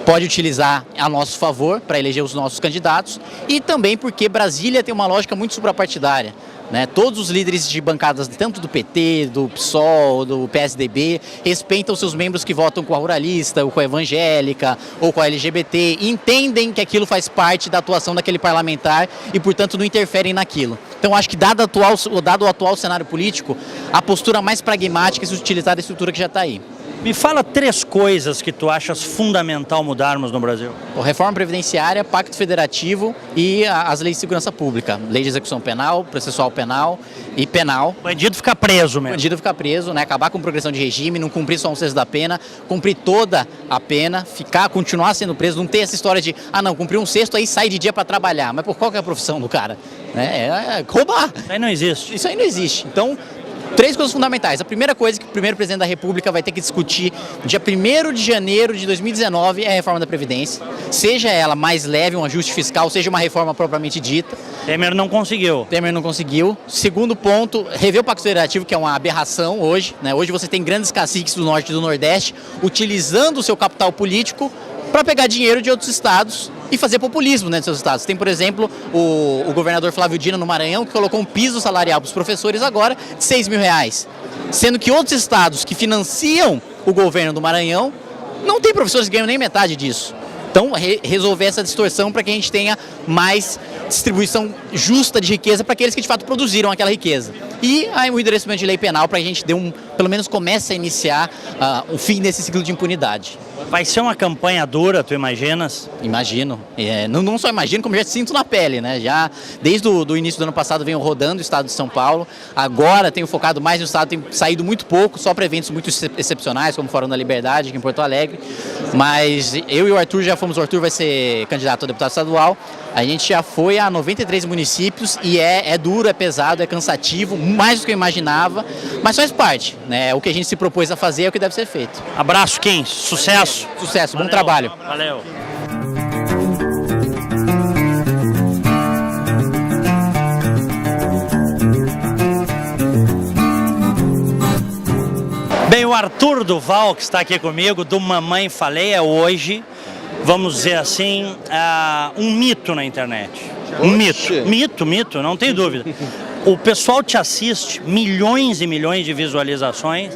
pode utilizar a nosso favor para eleger os nossos candidatos, e também porque Brasília tem uma lógica muito suprapartidária. Né? Todos os líderes de bancadas, tanto do PT, do PSOL, do PSDB, respeitam seus membros que votam com a ruralista, ou com a evangélica, ou com a LGBT, e entendem que aquilo faz parte da atuação daquele parlamentar e, portanto, não interferem naquilo. Então, acho que, dado o atual cenário político, a postura mais pragmática é se utilizar a estrutura que já está aí. Me fala 3 coisas que tu achas fundamental mudarmos no Brasil. Reforma previdenciária, pacto federativo e as leis de segurança pública. Lei de execução penal, processual penal e penal. Bandido ficar preso mesmo. Bandido ficar preso, né? Acabar com progressão de regime, não cumprir só 1/6 da pena, cumprir toda a pena, continuar sendo preso, não ter essa história de, não, cumprir 1/6 aí sai de dia para trabalhar. Mas por qual que é a profissão do cara? É roubar. Isso aí não existe. Isso aí não existe. Então, 3 coisas fundamentais. A primeira coisa que o primeiro presidente da República vai ter que discutir dia 1º de janeiro de 2019 é a reforma da Previdência. Seja ela mais leve, um ajuste fiscal, seja uma reforma propriamente dita. Temer não conseguiu. Temer não conseguiu. Segundo ponto, rever o Pacto Federativo, que é uma aberração hoje. Né? Hoje você tem grandes caciques do Norte e do Nordeste utilizando o seu capital político para pegar dinheiro de outros estados e fazer populismo nesses seus estados. Tem, por exemplo, o governador Flávio Dino no Maranhão, que colocou um piso salarial para os professores agora de R$6.000, sendo que outros estados que financiam o governo do Maranhão não tem professores que ganham nem metade disso. Então, resolver essa distorção para que a gente tenha mais distribuição justa de riqueza para aqueles que de fato produziram aquela riqueza. E o endurecimento de lei penal para que a gente pelo menos comece a iniciar o fim desse ciclo de impunidade. Vai ser uma campanha dura, tu imaginas? Imagino. Não só imagino, como já sinto na pele, né? Já desde o início do ano passado venho rodando o estado de São Paulo. Agora tenho focado mais no estado, tenho saído muito pouco, só para eventos muito excepcionais, como o Fórum da Liberdade, aqui em Porto Alegre. Mas eu e o Arthur o Arthur vai ser candidato a deputado estadual. A gente já foi a 93 municípios e é duro, é pesado, é cansativo, mais do que eu imaginava, mas faz parte, né? O que a gente se propôs a fazer é o que deve ser feito. Abraço, Kim. Sucesso. Sucesso, bom trabalho. Valeu. Bem, o Arthur Duval, que está aqui comigo, do Mamãe Falei, é hoje, vamos dizer assim, um mito na internet. Um mito, não tem dúvida. O pessoal te assiste, milhões e milhões de visualizações,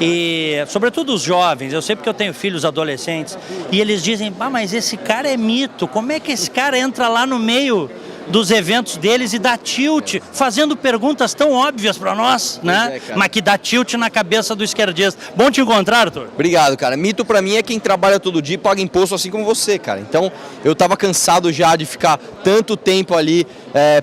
e sobretudo os jovens, eu sei porque eu tenho filhos adolescentes, e eles dizem, mas esse cara é mito, como é que esse cara entra lá no meio dos eventos deles e dá tilt, fazendo perguntas tão óbvias para nós, né? Mas que dá tilt na cabeça do esquerdista. Bom te encontrar, Arthur. Obrigado, cara. Mito pra mim é quem trabalha todo dia e paga imposto assim como você, cara. Então, eu tava cansado já de ficar tanto tempo ali,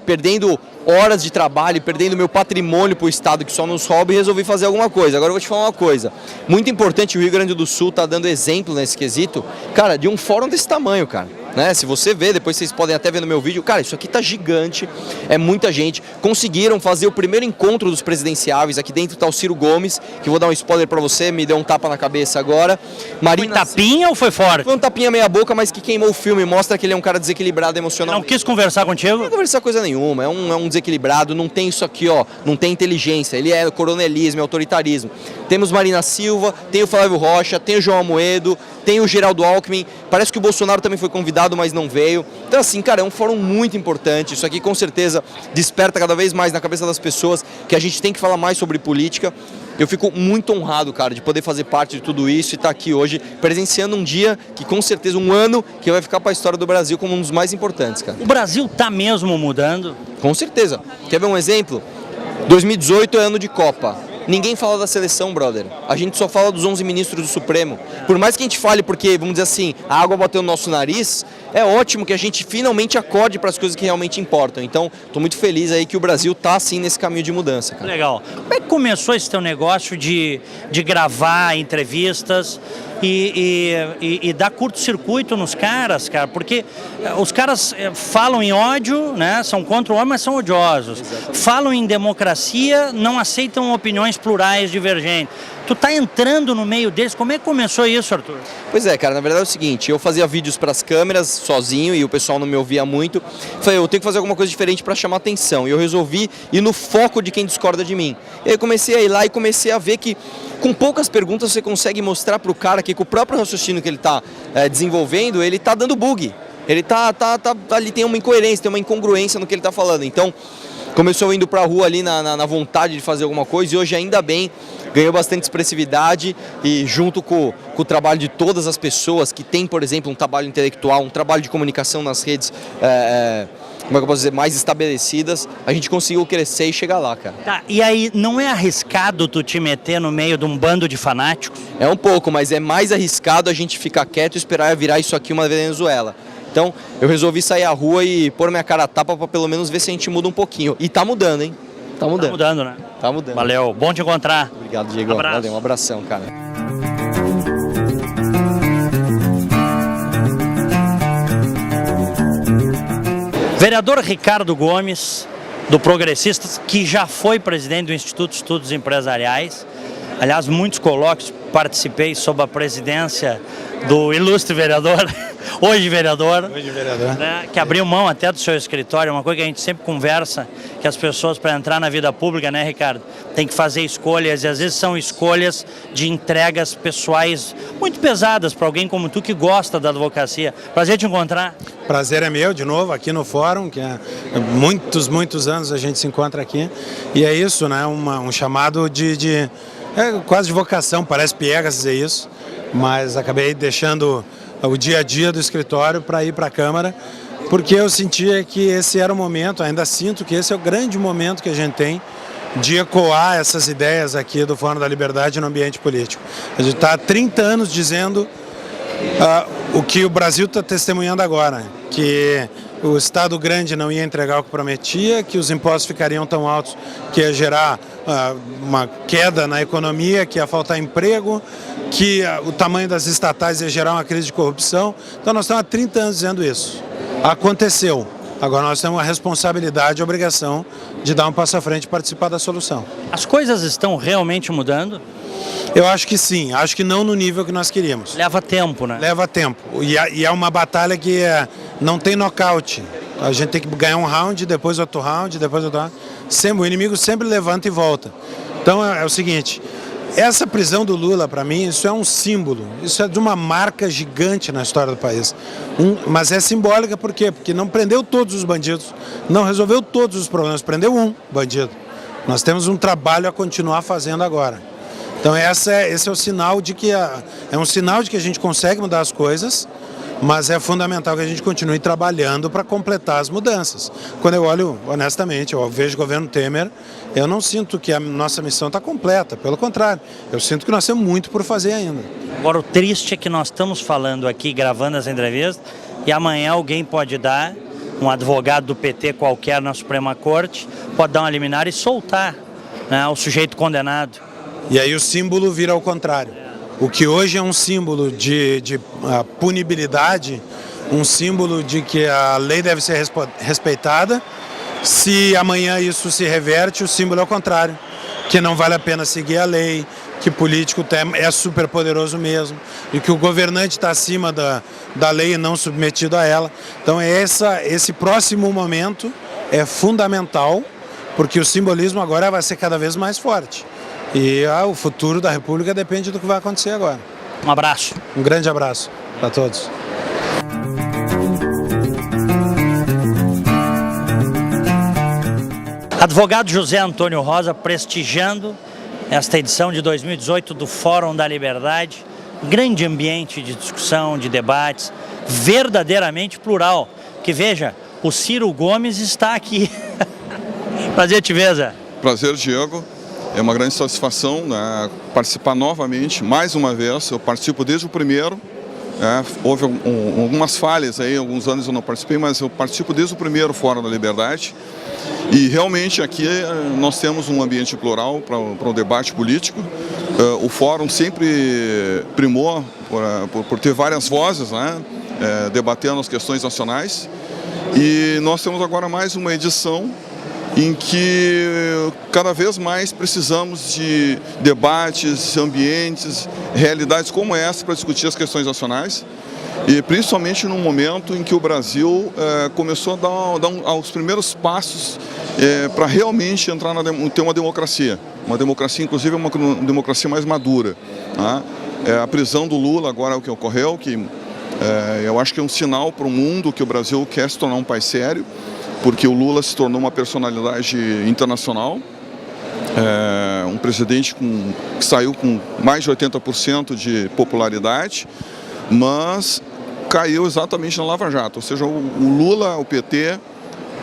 perdendo horas de trabalho, perdendo meu patrimônio pro Estado que só nos rouba, e resolvi fazer alguma coisa. Agora eu vou te falar uma coisa, muito importante, o Rio Grande do Sul tá dando exemplo nesse quesito, cara, de um fórum desse tamanho, cara. Né? Se você ver, depois vocês podem até ver no meu vídeo, cara, isso aqui tá gigante, é muita gente. Conseguiram fazer o primeiro encontro dos presidenciáveis, aqui dentro tá o Ciro Gomes, que vou dar um spoiler pra você, me deu um tapa na cabeça agora. Marina... Foi tapinha ou foi forte? Foi um tapinha meia boca, mas que queimou o filme, mostra que ele é um cara desequilibrado emocionalmente. Não quis conversar contigo? Não quis conversar coisa nenhuma, é um desequilibrado, não tem isso aqui, ó, não tem inteligência, ele é coronelismo, é autoritarismo. Temos Marina Silva, tem o Flávio Rocha, tem o João Amoedo, tem o Geraldo Alckmin, parece que o Bolsonaro também foi convidado, mas não veio. Então assim, cara, é um fórum muito importante, isso aqui com certeza desperta cada vez mais na cabeça das pessoas que a gente tem que falar mais sobre política. Eu fico muito honrado, cara, de poder fazer parte de tudo isso e estar aqui hoje presenciando um dia que com certeza, um ano que vai ficar para a história do Brasil como um dos mais importantes, cara. O Brasil tá mesmo mudando? Com certeza. Quer ver um exemplo? 2018 é ano de Copa. Ninguém fala da seleção, brother. A gente só fala dos 11 ministros do Supremo. Por mais que a gente fale porque, vamos dizer assim, a água bateu no nosso nariz, é ótimo que a gente finalmente acorde para as coisas que realmente importam. Então, estou muito feliz aí que o Brasil está, assim, nesse caminho de mudança, cara. Legal. Como é que começou esse teu negócio de gravar entrevistas e dar curto-circuito nos caras, cara? Porque os caras falam em ódio, né? São contra o ódio, mas são odiosos. Exatamente. Falam em democracia, não aceitam opiniões plurais, divergentes. Tu tá entrando no meio deles, como é que começou isso, Arthur? Pois é, cara, na verdade é o seguinte, eu fazia vídeos para as câmeras sozinho e o pessoal não me ouvia muito. Falei, eu tenho que fazer alguma coisa diferente para chamar atenção. E eu resolvi ir no foco de quem discorda de mim. E aí comecei a ir lá e comecei a ver que com poucas perguntas você consegue mostrar pro cara que com o próprio raciocínio que ele tá desenvolvendo, ele tá dando bug. Ele ali tem uma incoerência, tem uma incongruência no que ele tá falando. Então, começou indo pra rua ali na vontade de fazer alguma coisa e hoje ainda bem ganhou bastante expressividade e junto com o trabalho de todas as pessoas que tem, por exemplo, um trabalho intelectual, um trabalho de comunicação nas redes, como é que eu posso dizer, mais estabelecidas, a gente conseguiu crescer e chegar lá, cara. Tá, e aí não é arriscado tu te meter no meio de um bando de fanáticos? É um pouco, mas é mais arriscado a gente ficar quieto e esperar virar isso aqui uma Venezuela. Então, eu resolvi sair à rua e pôr minha cara a tapa para pelo menos ver se a gente muda um pouquinho. E tá mudando, hein? Tá mudando. Tá mudando, né? Tá mudando. Valeu, bom te encontrar. Obrigado, Diego. Valeu, um abração, cara. Vereador Ricardo Gomes, do Progressistas, que já foi presidente do Instituto de Estudos Empresariais. Aliás, muitos colóquios participei sob a presidência do ilustre vereador, hoje vereador, né, que abriu mão até do seu escritório, uma coisa que a gente sempre conversa, que as pessoas para entrar na vida pública, né, Ricardo, tem que fazer escolhas, e às vezes são escolhas de entregas pessoais muito pesadas para alguém como tu que gosta da advocacia. Prazer te encontrar. Prazer é meu, de novo, aqui no fórum, que muitos anos a gente se encontra aqui, e é isso, né, um chamado quase de vocação, parece piegas dizer isso, mas acabei deixando o dia a dia do escritório para ir para a Câmara, porque eu sentia que esse era o momento, ainda sinto que esse é o grande momento que a gente tem de ecoar essas ideias aqui do Fórum da Liberdade no ambiente político. A gente está há 30 anos dizendo o que o Brasil está testemunhando agora, que o Estado grande não ia entregar o que prometia, que os impostos ficariam tão altos que ia gerar uma queda na economia, que ia faltar emprego, que o tamanho das estatais ia gerar uma crise de corrupção. Então nós estamos há 30 anos dizendo isso. Aconteceu. Agora nós temos a responsabilidade e a obrigação de dar um passo à frente e participar da solução. As coisas estão realmente mudando? Eu acho que sim, acho que não no nível que nós queríamos. Leva tempo, né? Leva tempo. E é uma batalha que não tem nocaute. A gente tem que ganhar um round, depois outro round, depois outro round. O inimigo sempre levanta e volta. Então é o seguinte, Essa prisão do Lula, para mim, isso é um símbolo, isso é de uma marca gigante na história do país. Mas é simbólica por quê? Porque não prendeu todos os bandidos, não resolveu todos os problemas, prendeu um bandido. Nós temos um trabalho a continuar fazendo agora. Então esse é o sinal de que é um sinal de que a gente consegue mudar as coisas, mas é fundamental que a gente continue trabalhando para completar as mudanças. Quando eu olho, honestamente, eu vejo o governo Temer, eu não sinto que a nossa missão está completa, pelo contrário, eu sinto que nós temos muito por fazer ainda. Agora, o triste é que nós estamos falando aqui, gravando essa entrevista, e amanhã alguém pode dar, um advogado do PT qualquer na Suprema Corte, pode dar uma liminar e soltar, né, o sujeito condenado. E aí o símbolo vira ao contrário. O que hoje é um símbolo de punibilidade, um símbolo de que a lei deve ser respeitada, se amanhã isso se reverte, o símbolo é o contrário, que não vale a pena seguir a lei, que político é super poderoso mesmo, e que o governante está acima da lei e não submetido a ela. Então esse próximo momento é fundamental, porque o simbolismo agora vai ser cada vez mais forte. E o futuro da República depende do que vai acontecer agora. Um abraço. Um grande abraço para todos. Advogado José Antônio Rosa prestigiando esta edição de 2018 do Fórum da Liberdade. Grande ambiente de discussão, de debates, verdadeiramente plural. Que veja, o Ciro Gomes está aqui. Prazer te ver, Zé. Prazer, Diego. É uma grande satisfação, né, participar novamente, mais uma vez. Eu participo desde o primeiro. Houve algumas falhas aí, alguns anos eu não participei, mas eu participo desde o primeiro Fórum da Liberdade. E realmente aqui nós temos um ambiente plural para o debate político. O Fórum sempre primou por ter várias vozes, né, debatendo as questões nacionais. E nós temos agora mais uma edição em que cada vez mais precisamos de debates, ambientes, realidades como essa para discutir as questões nacionais. E principalmente num momento em que o Brasil começou a dar os primeiros passos para realmente entrar ter uma democracia. Uma democracia, inclusive, uma democracia mais madura. Né? A prisão do Lula agora é o que ocorreu, que eu acho que é um sinal para o mundo que o Brasil quer se tornar um país sério, porque o Lula se tornou uma personalidade internacional, um presidente que saiu com mais de 80% de popularidade, mas caiu exatamente na Lava Jato. Ou seja, o Lula, o PT,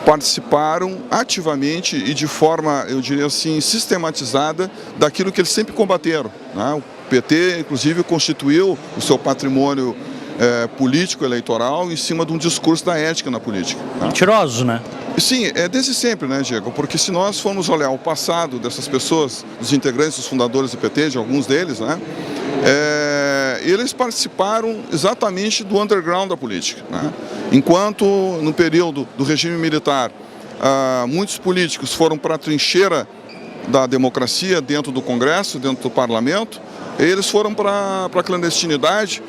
participaram ativamente e de forma, eu diria assim, sistematizada daquilo que eles sempre combateram. Né? O PT, inclusive, constituiu o seu patrimônio político, eleitoral, em cima de um discurso da ética na política. Tá? Mentirosos, né? Sim, desde sempre, né, Diego? Porque se nós formos olhar o passado dessas pessoas, dos integrantes, dos fundadores do PT, de alguns deles, né, eles participaram exatamente do underground da política. Né? Enquanto no período do regime militar, muitos políticos foram para a trincheira da democracia dentro do Congresso, dentro do Parlamento, eles foram para a clandestinidade,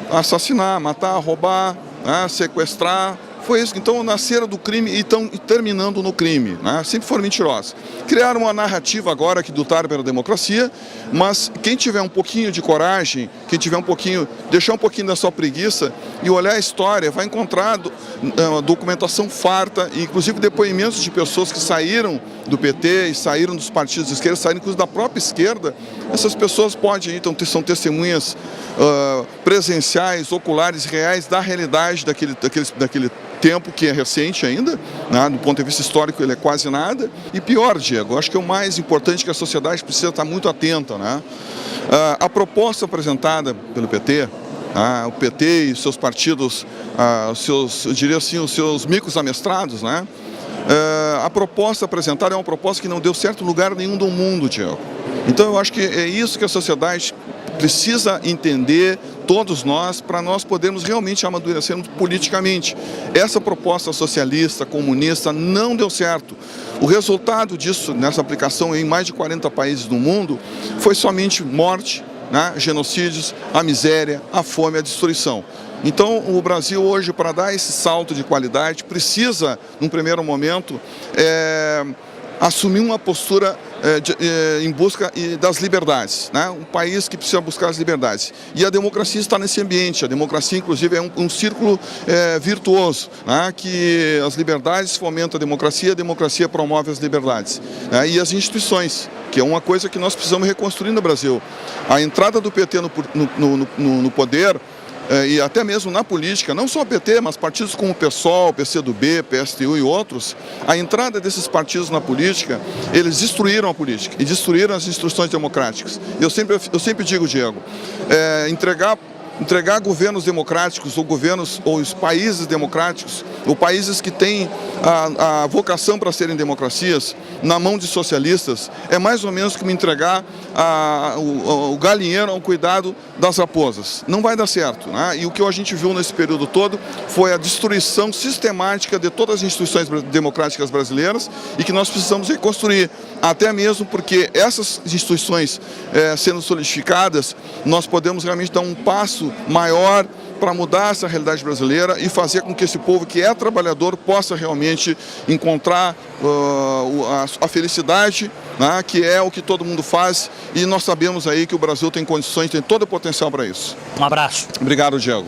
assassinar, matar, roubar, né, sequestrar. Foi isso. Então nasceram do crime e estão terminando no crime. Né? Sempre foram mentirosos. Criaram uma narrativa agora que lutaram pela democracia, mas quem tiver um pouquinho de coragem, quem tiver deixar um pouquinho da sua preguiça e olhar a história, vai encontrar documentação farta, inclusive depoimentos de pessoas que saíram do PT e saíram dos partidos de esquerda, saíram inclusive da própria esquerda. Essas pessoas podem, então, são testemunhas presenciais, oculares, reais da realidade daquele tempo que é recente ainda, né? Do ponto de vista histórico ele é quase nada. E pior, Diego, acho que é o mais importante que a sociedade precisa estar muito atenta. Né? A proposta apresentada pelo PT, o PT e seus partidos, eu diria assim, os seus micos amestrados, né? A proposta apresentada é uma proposta que não deu certo em lugar nenhum do mundo, Diego. Então eu acho que é isso que a sociedade precisa entender, todos nós, para nós podermos realmente amadurecermos politicamente. Essa proposta socialista, comunista, não deu certo. O resultado disso, nessa aplicação em mais de 40 países do mundo, foi somente morte, né, genocídios, a miséria, a fome, a destruição. Então, o Brasil hoje, para dar esse salto de qualidade, precisa, num primeiro momento, assumir uma postura em busca das liberdades, né? Um país que precisa buscar as liberdades. E a democracia está nesse ambiente. A democracia, inclusive, é um círculo virtuoso, né? Que as liberdades fomentam a democracia promove as liberdades, né? E as instituições, que é uma coisa que nós precisamos reconstruir no Brasil. A entrada do PT no poder, e até mesmo na política, não só o PT, mas partidos como o PSOL, PCdoB, PSTU e outros, a entrada desses partidos na política, eles destruíram a política e destruíram as instituições democráticas. Eu sempre digo, Diego, entregar governos democráticos ou os países democráticos, ou países que têm a vocação para serem democracias, na mão de socialistas, é mais ou menos como entregar o galinheiro ao cuidado das raposas. Não vai dar certo, né? E o que a gente viu nesse período todo foi a destruição sistemática de todas as instituições democráticas brasileiras e que nós precisamos reconstruir, até mesmo porque essas instituições sendo solidificadas, nós podemos realmente dar um passo maior para mudar essa realidade brasileira e fazer com que esse povo que é trabalhador possa realmente encontrar a felicidade, né, que é o que todo mundo faz, e nós sabemos aí que o Brasil tem condições, tem todo o potencial para isso. Um abraço. Obrigado, Diego.